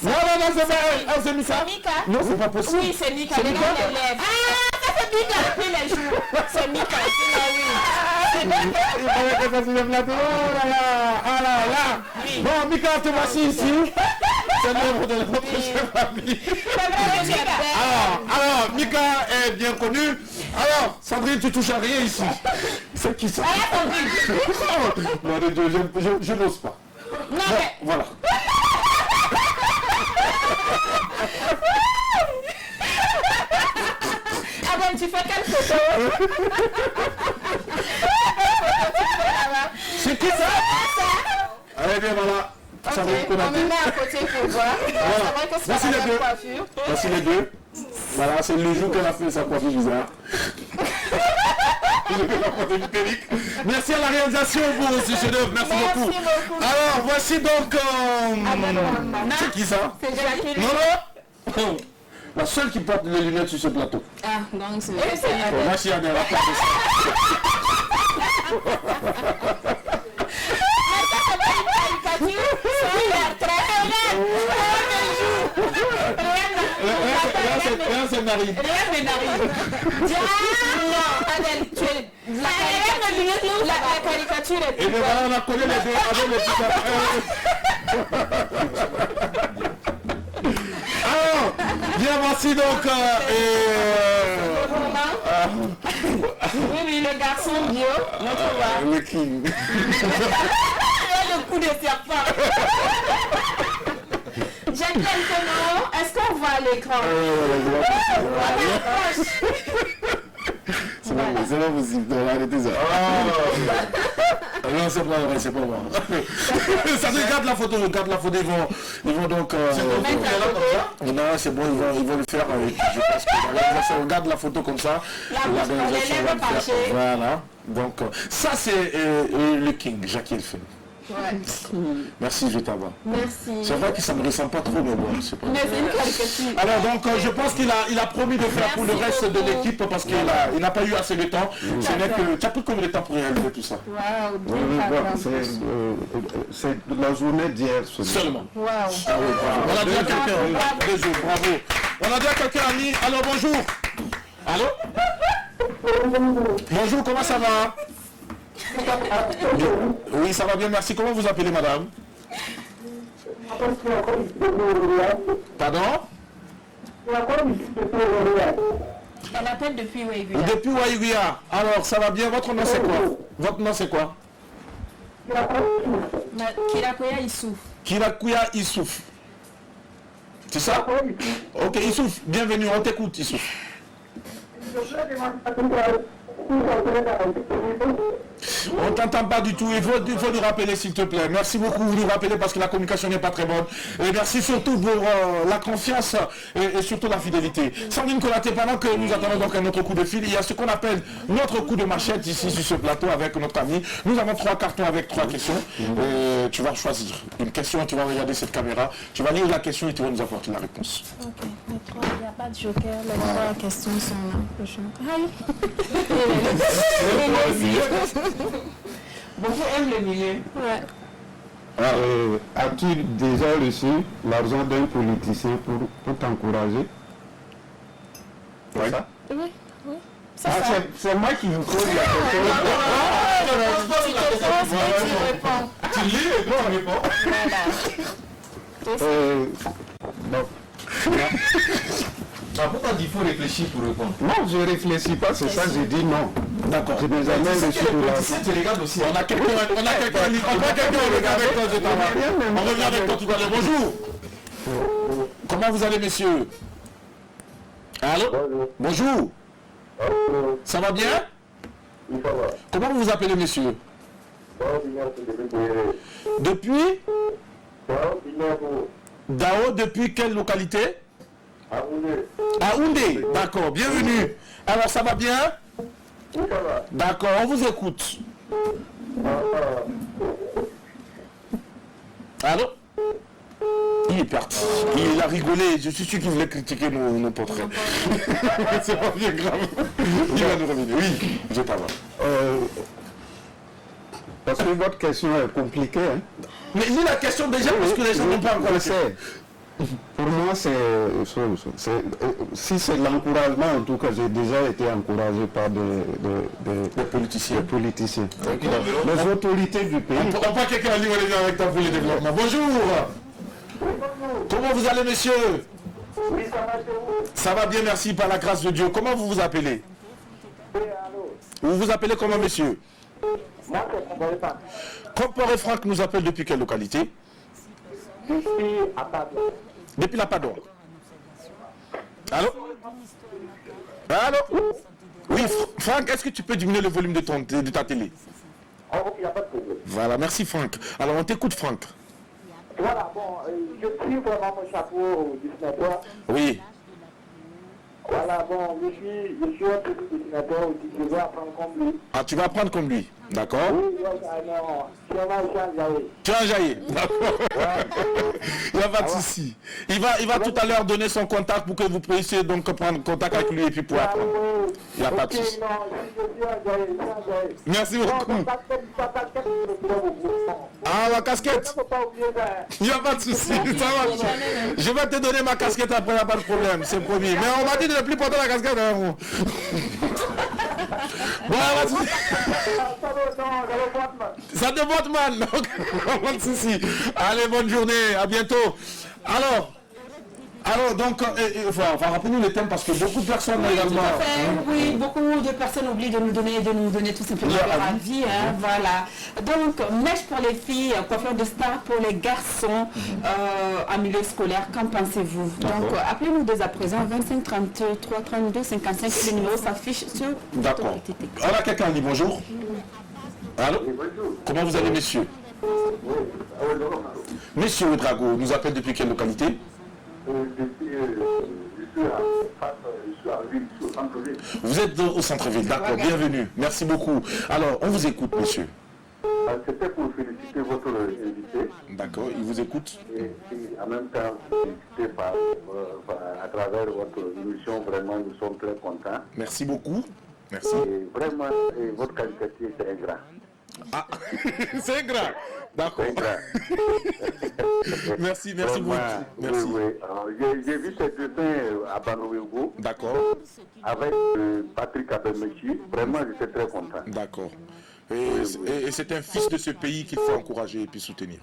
Non, c'est pas elle. Ah, c'est Mika. Non, c'est pas possible. Oui, c'est Mika. C'est Mika. C'est Mika depuis les jours. C'est Mika, Il fallait que ça se lève la tête. Oh là là, ah là là. Bon, Mika, te voici ici. C'est l'œuvre de notre chère famille. Alors, Mika est bien connue. Alors, Sandrine, tu touches à rien ici. C'est qui ça? Non, je n'ose pas. Non, bon, mais... Voilà. Ah bon, tu fais quelle photo? C'est qui ça? Allez, bien, voilà. Ok, on me met à côté pour voir. Voilà. Voici les deux. Coiffure. Voici les deux. Voilà, c'est le jour qu'elle a fait sa coiffure bizarre. Merci à la réalisation pour ce chef-d'œuvre. Merci beaucoup. Alors, voici donc... c'est qui ça? C'est Jacqueline. Non. La seule qui porte les lunettes sur ce plateau. Ah, donc c'est... Moi, je suis à des rapports de ça. Rien, c'est Marie. La caricature est... Et bien voilà, on a collé les deux avec les petits. Alors, bien voici donc... Oui, le garçon bio, notre roi. Le king. Le coup de serpent. Jacqueline, comment? Est-ce qu'on voit l'écran? C'est pas possible, arrêtez ça. Non, c'est pas vrai, c'est pas vrai. Ça regarde la photo, ils vont donc... Non, c'est bon, ils vont le faire. Je pense que l'organisation regarde la photo comme ça. L'organisation va le faire. Voilà. Donc, ça c'est le king, Jackie Elfen. Ouais. Merci, je t'avoir. Merci. C'est vrai que ça ne me ressemble pas trop, mais bon, c'est pas. Mais c'est une caricature. Alors donc, je pense qu'il a promis de faire pour le reste de l'équipe parce qu'il n'a pas eu assez de temps. Ce n'est que... Tu as pris combien de temps pour réaliser tout ça? C'est la journée d'hier seulement. Wow. Ah oui, bravo. On a dit à quelqu'un, bravo. On a dit à quelqu'un, Annie. Alors bonjour. Allô? Bonjour, comment ça va? Oui, ça va bien, merci. Comment vous appelez, madame? Pardon? Elle appelle depuis Waiguia. Depuis Waiguia. Alors, ça va bien. Votre nom, c'est quoi? Votre nom, c'est quoi? Kirakoya Issouf. Kirakoya Issouf. C'est ça? Ok, Issouf, bienvenue. On t'écoute, Issouf. On ne t'entend pas du tout, il faut nous rappeler s'il te plaît. Merci beaucoup, vous nous rappelez parce que la communication n'est pas très bonne. Et merci surtout pour la confiance et surtout la fidélité. Sandrine Konaté, pendant que nous attendons donc un autre coup de fil, il y a ce qu'on appelle notre coup de machette ici sur ce plateau avec notre ami. Nous avons 3 cartons avec 3 questions. Et tu vas choisir une question, tu vas regarder cette caméra, tu vas lire la question et tu vas nous apporter la réponse. Ok, les 3, il n'y a pas de joker, les 3 questions sont là. Bonjour, aime le milieu. Ouais. As-tu déjà reçu l'argent d'un politicien pour t'encourager? Oui. Ça? Oui, oui. C'est moi qui vous pose la question. Tu lis et toi on répond. Non. Pourquoi il faut réfléchir pour répondre? Non, je ne réfléchis pas, c'est ça que j'ai dit non. D'accord. Je n'ai jamais reçu de l'argent. Tu regardes aussi. On a quelqu'un, on revient avec toi, on revient avec toi tout à l'heure. Bonjour. Comment vous allez, messieurs? Allô? Bonjour. Ça va bien? Oui, ça va. Comment vous vous appelez, monsieur? Depuis Dao, depuis quelle localité? À Oundé, d'accord, bienvenue. Alors, ça va bien? Oui, ça va. D'accord, on vous écoute. Allô? Il est parti. Il a rigolé. Je suis sûr qu'il voulait critiquer nos portraits. C'est pas bien grave. Il va nous revenir. Oui, je t'attends. Parce que votre question est compliquée. Hein? Mais lis la question déjà parce que les gens n'ont pas encore le fait. Pour moi, si c'est l'encouragement, en tout cas, j'ai déjà été encouragé par des politiciens. Les autorités du pays. On pas quelqu'un à livrer les gens avec toi pour le développement. Bonjour. Comment vous allez, monsieur? Oui, ça va chez vous. Ça va bien, merci, par la grâce de Dieu. Comment vous vous appelez? Oui, allô. Vous vous appelez comment, monsieur? Moi, c'est Comporé Franck. Comporé Franck nous appelle depuis quelle localité? Depuis à Padon. Depuis la Padon. Allô? Allô? Oui, Franck, est-ce que tu peux diminuer le volume de ta télé? Oh, il n'y a pas de problème. Voilà, merci Franck. Alors, on t'écoute, Franck. Voilà, bon, je suis vraiment mon chapeau du dessinateur. Oui. Voilà, bon, je suis un petit dessinateur aussi, je vais apprendre comme lui. Ah, tu vas apprendre comme lui, d'accord? Oui, non, je suis un jaillet. Tu es un jaillet, d'accord. Il n'y a pas de souci. Il va tout à l'heure donner son contact pour que vous puissiez donc prendre contact avec lui et puis pour apprendre. Il n'y a pas de souci. Merci beaucoup. Ah, ma casquette? Il n'y a pas de souci. Je vais te donner ma casquette après, il n'y a pas de problème, c'est promis. Mais on m'a dit de ne plus porter la casquette. Hein. Bon, ça te vote, man. Donc, pas de souci. Allez, bonne journée, à bientôt. Alors donc, rappelez-nous le thème parce que beaucoup de personnes également. Oui, beaucoup de personnes oublient de nous donner tout simplement leur avis. Hein, voilà. Donc, mèche pour les filles, coiffure de star pour les garçons en milieu scolaire. Qu'en pensez-vous? Donc, appelez-nous dès à présent 25 33 32 55. Le numéro s'affiche sur. D'accord. Alors, quelqu'un dit bonjour. Allô? Comment vous allez, monsieur? Monsieur Ouedraogo nous appelle depuis quelle localité? Vous êtes au centre-ville, d'accord, bienvenue, merci beaucoup. Alors, on vous écoute, monsieur. C'était pour féliciter votre invité. D'accord, il vous écoute. Et en même temps, féliciter à travers votre émission, vraiment, nous sommes très contents. Merci beaucoup, merci. Et vraiment, votre caricature, c'est ingrat. Ah, c'est ingrat. D'accord. Merci beaucoup. Merci. Oui. J'ai vu ce dessin à Banoégo. D'accord. Avec Patrick Abemechi. Vraiment, j'étais très content. D'accord. Et c'est un fils de ce pays qu'il faut encourager et puis soutenir.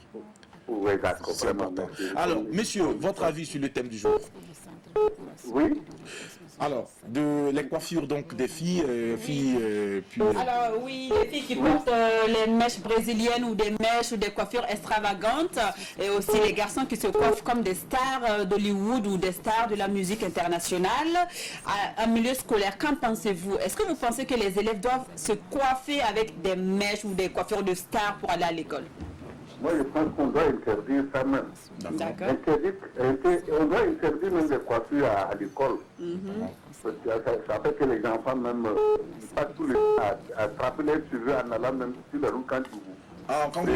Oui, d'accord. C'est important. Alors, messieurs, votre avis sur le thème du jour? Oui. Alors, les coiffures donc des filles, puis... Alors oui, les filles qui portent les mèches brésiliennes ou des mèches ou des coiffures extravagantes, et aussi les garçons qui se coiffent comme des stars d'Hollywood ou des stars de la musique internationale en milieu scolaire. Qu'en pensez-vous? Est-ce que vous pensez que les élèves doivent se coiffer avec des mèches ou des coiffures de stars pour aller à l'école? Moi, je pense qu'on doit interdire ça même. D'accord. On doit interdire même les coiffures à l'école. Parce que ça fait que les enfants même passent tous les temps à attraper les cheveux en allant même sur la route quand quand vous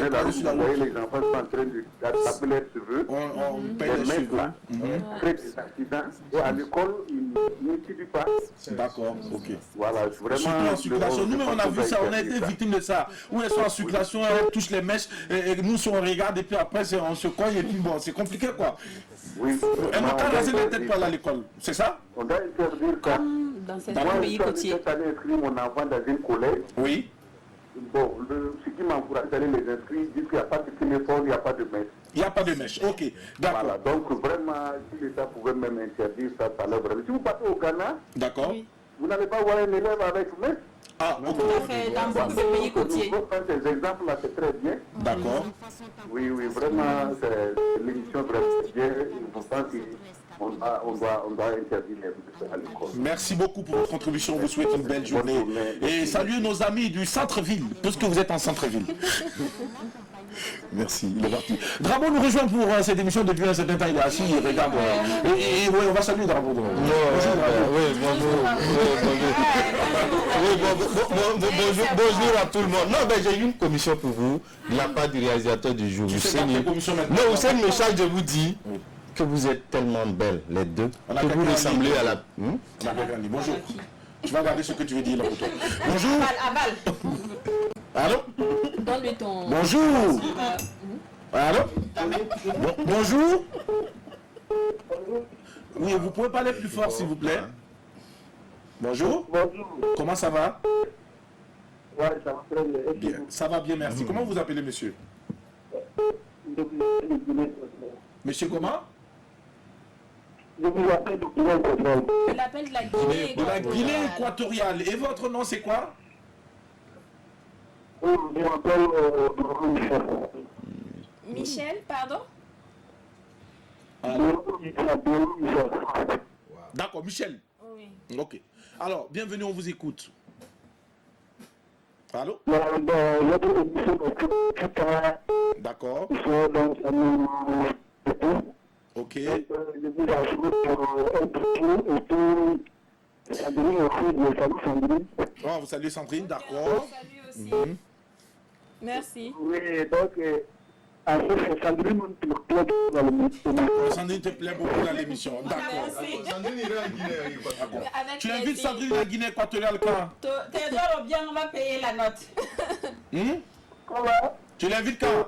voyez les enfants sont en train d'attraper les cheveux. On paye les cheveux. Créent des accidents. Et à l'école, ils n'étudient pas. D'accord, ok. Voilà, vraiment. Surtout en circulation. Nous, on a vu ça, on a été victime de ça. Où elles sont en circulation, elles touchent les mèches, et nous, on regarde, et puis après, on se cogne, et puis bon, c'est compliqué, quoi. Oui. Elles n'ont qu'à raser les têtes pour aller à l'école, c'est ça? On doit interdire ça. Dans certains pays côtiers. Moi, cette année, inscrit mon enfant dans une collège. Oui. Bon, ce qui m'encourage d'aller les inscrits, dit qu'il n'y a pas de téléphone, il n'y a pas de mèche. Il n'y a pas de mèche, ok, d'accord. Voilà, donc vraiment, si l'État pouvait même interdire ça, ça l'œuvre. Si vous partez au Ghana, d'accord. Vous n'allez pas voir un élève avec mèche. Ah, ok. Tout à fait, dans beaucoup de pays côtiers. Ces exemples-là, c'est très bien. D'accord. Oui, vraiment, c'est l'émission vraiment bien. Je pense on doit interdire les bus à l'école. Merci beaucoup pour votre contribution. On vous souhaite une belle journée. Et saluez nos amis du centre-ville, puisque vous êtes en centre-ville. Merci, il est parti. Drabo nous rejoint pour cette émission depuis un certain temps. Il est assis, il regarde. Et oui, on va saluer Drabo. Bonjour. Bonjour à tout le monde. Non, ben, j'ai une commission pour vous, de la part du réalisateur du jour. Vous me charge de vous dire que vous êtes tellement belles, les deux, que vous ressemblez à la... Bonjour. Tu vas regarder ce que tu veux dire là pour toi. Bonjour. Allô? Donne-lui ton... Bonjour. Allô? Bonjour. Oui, vous pouvez parler plus fort s'il vous plaît. Bonjour. Bonjour. Comment ça va? Ouais, ça va très bien. Bien. Ça va bien, merci. Comment vous appelez monsieur? Monsieur comment? Je vous appelle de Guinée équatoriale. Il appelle de la Guinée. De la Guinée équatoriale. Et votre nom c'est quoi? Oui, je m'appelle Michel. Michel, pardon? D'accord, Michel. Oui. Ok. Alors, bienvenue, on vous écoute. Allô? D'accord. Ok. Oh, vous saluez Sandrine, d'accord. Salut aussi. Merci. Oui, donc, Sandrine te plaît beaucoup dans l'émission. D'accord. Sandrine irait en Guinée. Tu invites Sandrine à Guinée équatoriale quand? Théodore bien, on va payer la note. Tu l'invites quand?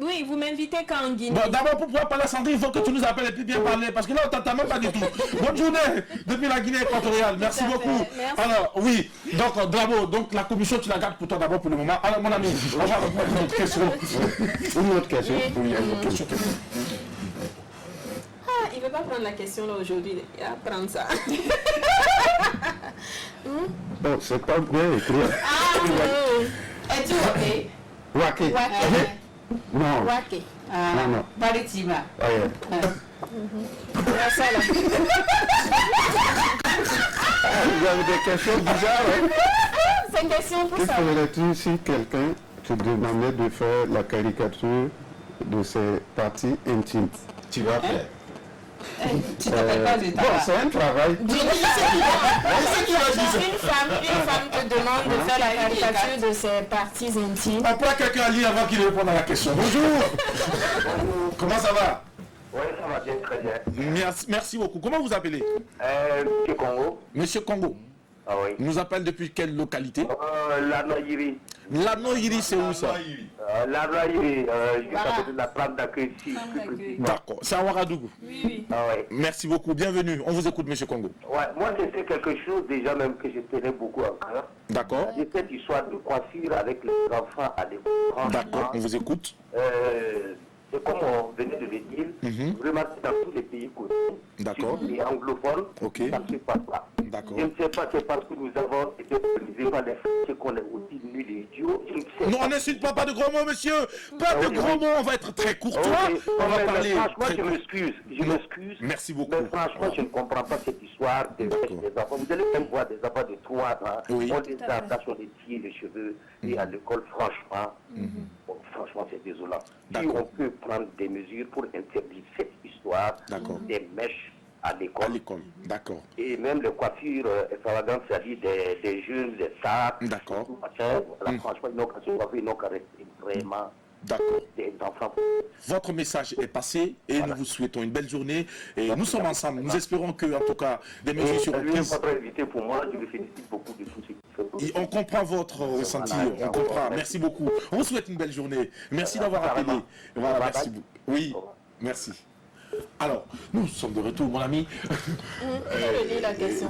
Oui, vous m'invitez quand en Guinée? Bon, d'abord, pour pouvoir parler à Sandrine, il faut que tu nous appelles et puis bien parler. Parce que là, on t'entend même pas du tout. Bonne journée depuis la Guinée équatoriale. Merci beaucoup. Merci. Alors, oui. Donc, bravo. Donc, la commission, tu la gardes pour toi d'abord pour le moment. Alors, mon ami, on va répondre à une autre question. Une autre question? Oui, il y a une autre question. Ah, il ne veut pas prendre la question là aujourd'hui. Il va prendre ça. Bon, c'est pas bien écrit. Es-tu ok? Wake. Non. Wake. Non, non. Maritima. Ah, yeah. Vous avez des questions bizarres, hein? C'est une question pour Que ça. ferais-tu si quelqu'un te demandait de faire la caricature de ses parties intimes? Tu vas faire. Tu t'appelles pas de ta... Bon, c'est un travail. Une femme te demande de faire la caricature de ses parties intimes. On prend quelqu'un à lire avant qu'il réponde à la question. Bonjour. Comment ça va? Oui, ça va bien, très bien. Merci beaucoup. Comment vous appelez? Monsieur Congo. Monsieur Congo. Ah oui. Nous appelle depuis quelle localité? La Noyiri. La Noyiri, c'est où ça? La Noyiri, juste à côté de la plante d'accueil ici. D'accord. C'est à Ouagadougou. Oui. Ah oui. Merci beaucoup. Bienvenue. On vous écoute, monsieur Congo. Ouais, moi c'est quelque chose déjà même que je tenais beaucoup à cœur. D'accord. C'est cette histoire de coiffure avec les enfants à l'école. D'accord. On vous écoute. C'est comme on venait de le dire, vraiment c'est dans tous les pays connus. D'accord. Les anglophones, Ok. ça ne se passe pas. D'accord. Je ne sais pas, c'est parce que nous avons été colonisés par les Français qu'on est aussi nuls et idiots. Je ne sais Non, pas. on n'insulte pas de gros mots, monsieur. Pas de gros mots. On va être très courtois. Ok. On va Mais parler. franchement, très- je m'excuse. Je m'excuse. Merci beaucoup. Mais franchement, je ne comprends pas cette histoire des enfants. Vous allez même voir des enfants de 3 ans. Oui. On les attache, on les tire les cheveux. Et à l'école, franchement, bon, franchement, c'est désolant. Si D'accord. on peut prendre des mesures pour interdire cette histoire D'accord. des mèches à À l'école. l'école. D'accord. Et même les coiffures extravagantes, c'est-à-dire des jeunes, des stars. D'accord. tout machin. Voilà, franchement, ils n'ont qu'à se coiffer, ils n'ont qu'à rester vraiment D'accord. des enfants. Votre message est passé et nous vous souhaitons une belle journée. Et nous sommes ensemble. Nous espérons que, en tout cas, des mesures seront Lui, prises. votre invité pour moi, je le félicite beaucoup de tout ce qu'il fait. Et on comprend votre ressenti, on comprend. Merci beaucoup. On vous souhaite une belle journée. Merci d'avoir appelé. Voilà, merci beaucoup. Oui, merci. Alors, nous sommes de retour, mon ami. La question.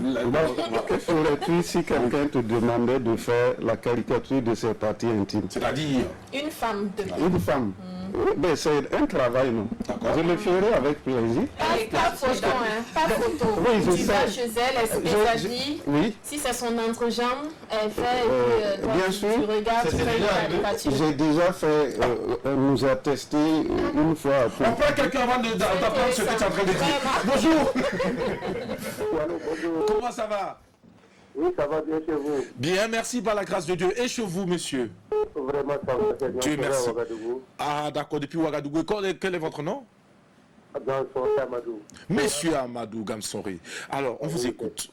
Que ferais-tu si quelqu'un te demandait de faire la caricature de ses parties intimes? C'est-à-dire, Une femme de... Une femme. Oui, mais c'est un travail, non? Je le ferai avec plaisir. Pas photo, hein. Pas photo. Oui, je tu vas sais. chez elle, elle se s'habille. Oui. Si c'est son entrejambe, elle fait, et puis toi, bien tu sûr. regardes, tu fais une caricature. J'ai déjà fait, on nous a testé une fois. On prend quelqu'un avant d'apprendre ce que tu es en train de dire. Bonjour. Bonjour. Comment ça va? Oui, ça va bien chez vous. Bien, merci par la grâce de Dieu. Et chez vous, monsieur? Vraiment, ça va très bien. Dieu merci. Ouagadougou. Ah, d'accord, depuis Ouagadougou. Quel est votre nom? Gamsori Amadou. Monsieur Amadou Gamsori. Alors, on vous écoute.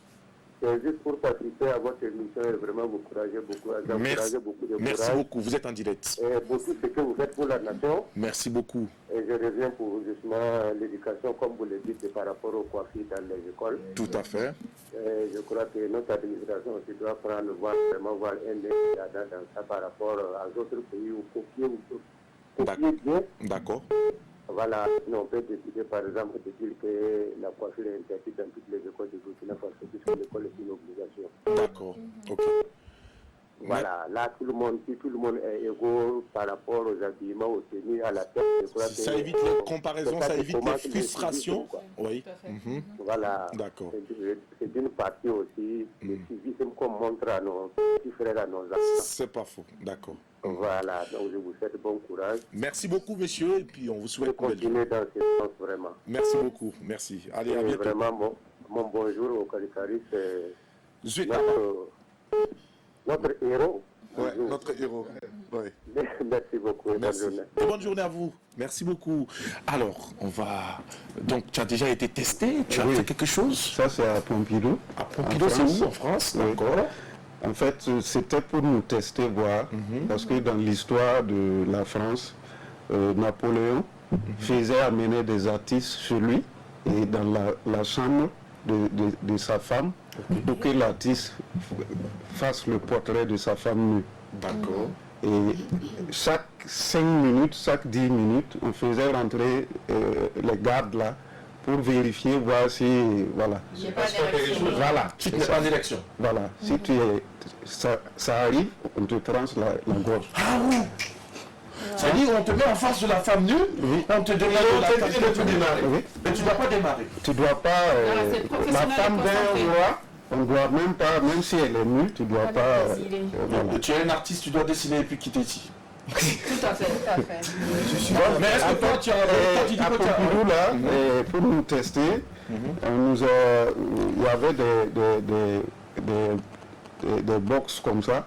C'est juste pour participer à votre émission et vraiment vous encourager beaucoup. Merci. Beaucoup de Merci courage. beaucoup. Vous êtes en direct. Et beaucoup ce que vous faites pour la nation. Merci beaucoup. Et je reviens pour justement l'éducation, comme vous le dites, par rapport aux coiffures dans les écoles. Tout à fait. Et je crois que notre administration aussi doit prendre, vraiment voir un œil dans ça par rapport aux autres pays où copier bien. D'accord. Voilà, sinon on peut décider par exemple de dire que la coiffure est interdite dans toutes les écoles de Burkina Faso, puisque l'école est une obligation. D'accord, ok. Voilà, là tout le monde, si tout le monde est égaux par rapport aux habillements, aux tenues, à la tête, je crois Ça que évite les comparaisons, ça évite les frustrations. Oui. Voilà, d'accord. C'est d'une partie aussi le civisme qu'on montre à nos petits frères, à nos enfants. C'est pas faux, d'accord. Voilà, donc je vous souhaite bon courage. Merci beaucoup, monsieur, et puis on vous souhaite continuer dans ce sens, vraiment. Merci beaucoup, merci. Allez, à bientôt. Vraiment, mon bonjour au Caricaris, c'est notre héros. Ouais, notre héros. Ouais. Merci beaucoup et bonne journée. Et bonne journée à vous. Merci beaucoup. Alors, on va... Donc, tu as déjà été testé? Tu as fait quelque chose? Ça, c'est à Pompidou. À Pompidou, c'est où? En France? D'accord. En fait, c'était pour nous tester, voir, parce que dans l'histoire de la France, Napoléon faisait amener des artistes chez lui et dans la chambre de sa femme, pour que l'artiste fasse le portrait de sa femme nue. D'accord. Et chaque 5 minutes, chaque 10 minutes, on faisait rentrer les gardes là pour vérifier, voir si, voilà. Voilà, tu n'es pas en élection. Voilà, si tu es, ça arrive, on te tranche la gorge. Ah oui. C'est-à-dire, on te met en face de la femme nue, on te demande de démarrer. Oui. Mais tu ne dois pas démarrer. Tu ne dois pas, la femme d'un roi, on ne doit même pas, même si elle est nue, tu ne dois pas... voilà. Tu es un artiste, tu dois dessiner et puis quitter ici. Tout à fait, tout à fait. Mais est-ce que toi, tu as... À Pompidou, là, pour nous tester, il y avait des box comme ça.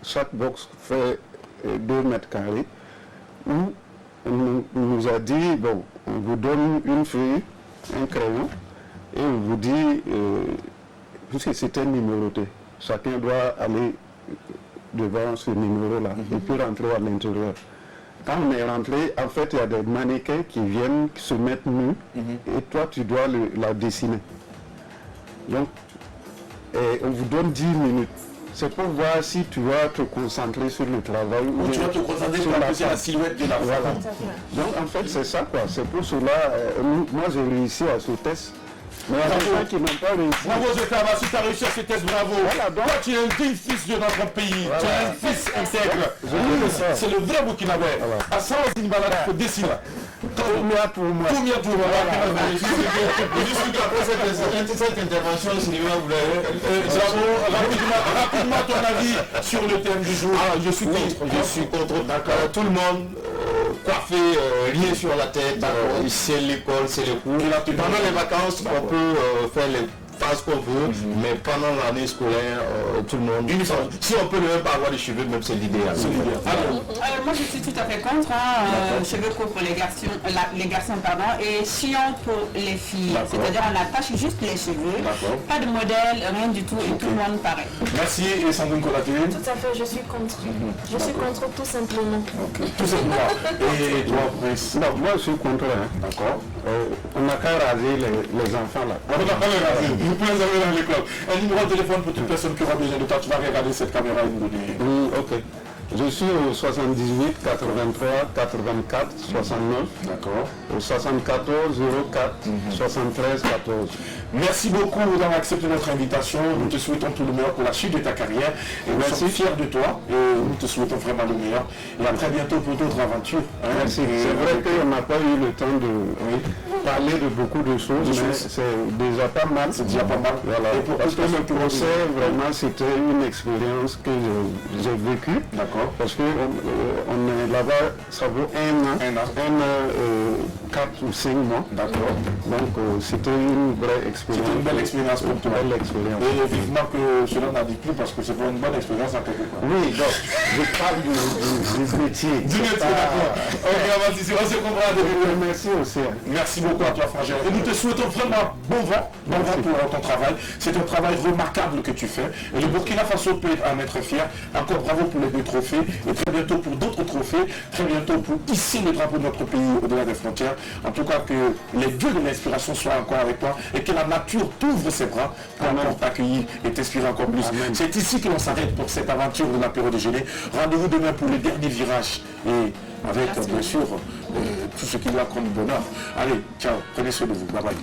Chaque box fait 2 mètres carrés. Où on nous a dit, bon, on vous donne une feuille, un crayon, et on vous dit, puisque c'était numéroté, chacun doit aller devant ce numéro-là, et puis rentrer à l'intérieur. Quand on est rentré, en fait, il y a des mannequins qui viennent se mettre nus, et toi, tu dois la dessiner. Donc, on vous donne 10 minutes. C'est pour voir si tu vas te concentrer sur le travail ou tu vas te concentrer sur la silhouette de la femme. Voilà. Donc, en fait, c'est ça, quoi. C'est pour cela, moi, j'ai réussi à ce test. Mais il y a des gens qui n'ont pas réussi. Bravo, Zétava, si tu as réussi à ce test, bravo. Voilà, donc, toi, tu es un digne fils de notre pays. Voilà. Tu es un fils intègre. C'est le vrai Burkinabé. Voilà. À ça, on dit malade, il faut dessiner. Combien pour moi? Combien pour moi? Après cette intervention, rapidement ton avis sur le thème du jour. Ah, je suis contre. D'accord. Tout le monde coiffé, lié sur la tête. C'est l'école, c'est le cours. Pendant les vacances, on peut faire les phases qu'on veut, mais pendant l'année scolaire, tout le monde. Si on peut ne même pas avoir des cheveux, même c'est l'idéal. Alors moi je suis tout à fait contre, cheveux courts pour les garçons pardon, et chiant pour les filles. C'est-à-dire on attache juste les cheveux, pas de modèle, rien du tout, et tout le monde pareil. Merci, et Sandrine Kolaté. Tout à fait, je suis contre. Je suis contre tout simplement. Tout simplement. Et toi, Brice? Non, moi je suis contre. D'accord. On n'a qu'à raser les enfants là. On n'a pas les raser. Vous pouvez les avoir dans les clubs. Un numéro de téléphone pour toute personne qui aura besoin de toi. Tu vas regarder cette caméra et nous donner. Oui, ok. Je suis au 78 83 84 69. D'accord. Au 74 04 73 14. Merci beaucoup d'avoir accepté notre invitation. Nous te souhaitons tout le meilleur pour la suite de ta carrière. Et nous sommes fiers de toi. Et nous te souhaitons vraiment le meilleur. Et à très bientôt pour d'autres aventures. Merci. C'est vrai qu'on n'a pas eu le temps de parler de beaucoup de choses, mais c'est déjà pas mal. C'est déjà pas mal. Voilà. Et parce que le procès, vraiment, c'était une expérience que j'ai vécue. D'accord. Parce qu'on est là-bas, ça vaut un an, 4 ou 5 mois. D'accord. Donc c'était une vraie expérience. C'était une belle expérience pour toi. Une belle expérience. Et vivement que cela n'arrive plus parce que c'est pas une bonne expérience à quelque part. Oui, donc je parle du métier. Du métier, d'accord. Ok, on se comprend. Merci aussi. Merci beaucoup à toi, Frangère. Et nous te souhaitons vraiment bon vent pour ton travail. C'est un travail remarquable que tu fais. Et le Burkina Faso peut en être fier. Encore bravo pour les 2 trophées. Et très bientôt pour d'autres trophées. Très bientôt pour hisser le drapeau de notre pays au-delà des frontières. En tout cas, que les dieux de l'inspiration soient encore avec toi et que la nature t'ouvre ses bras pour encore t'accueillir et t'inspirer encore plus. C'est ici que l'on s'arrête pour cette aventure de l'apéro déjeuner. Rendez-vous demain pour le dernier virage. Et avec, bien sûr, tout ce qu'il y a comme bonheur. Allez, ciao, prenez soin de vous. Bye bye.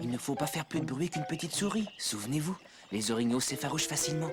Il ne faut pas faire plus de bruit qu'une petite souris. Souvenez-vous, les orignaux s'effarouchent facilement.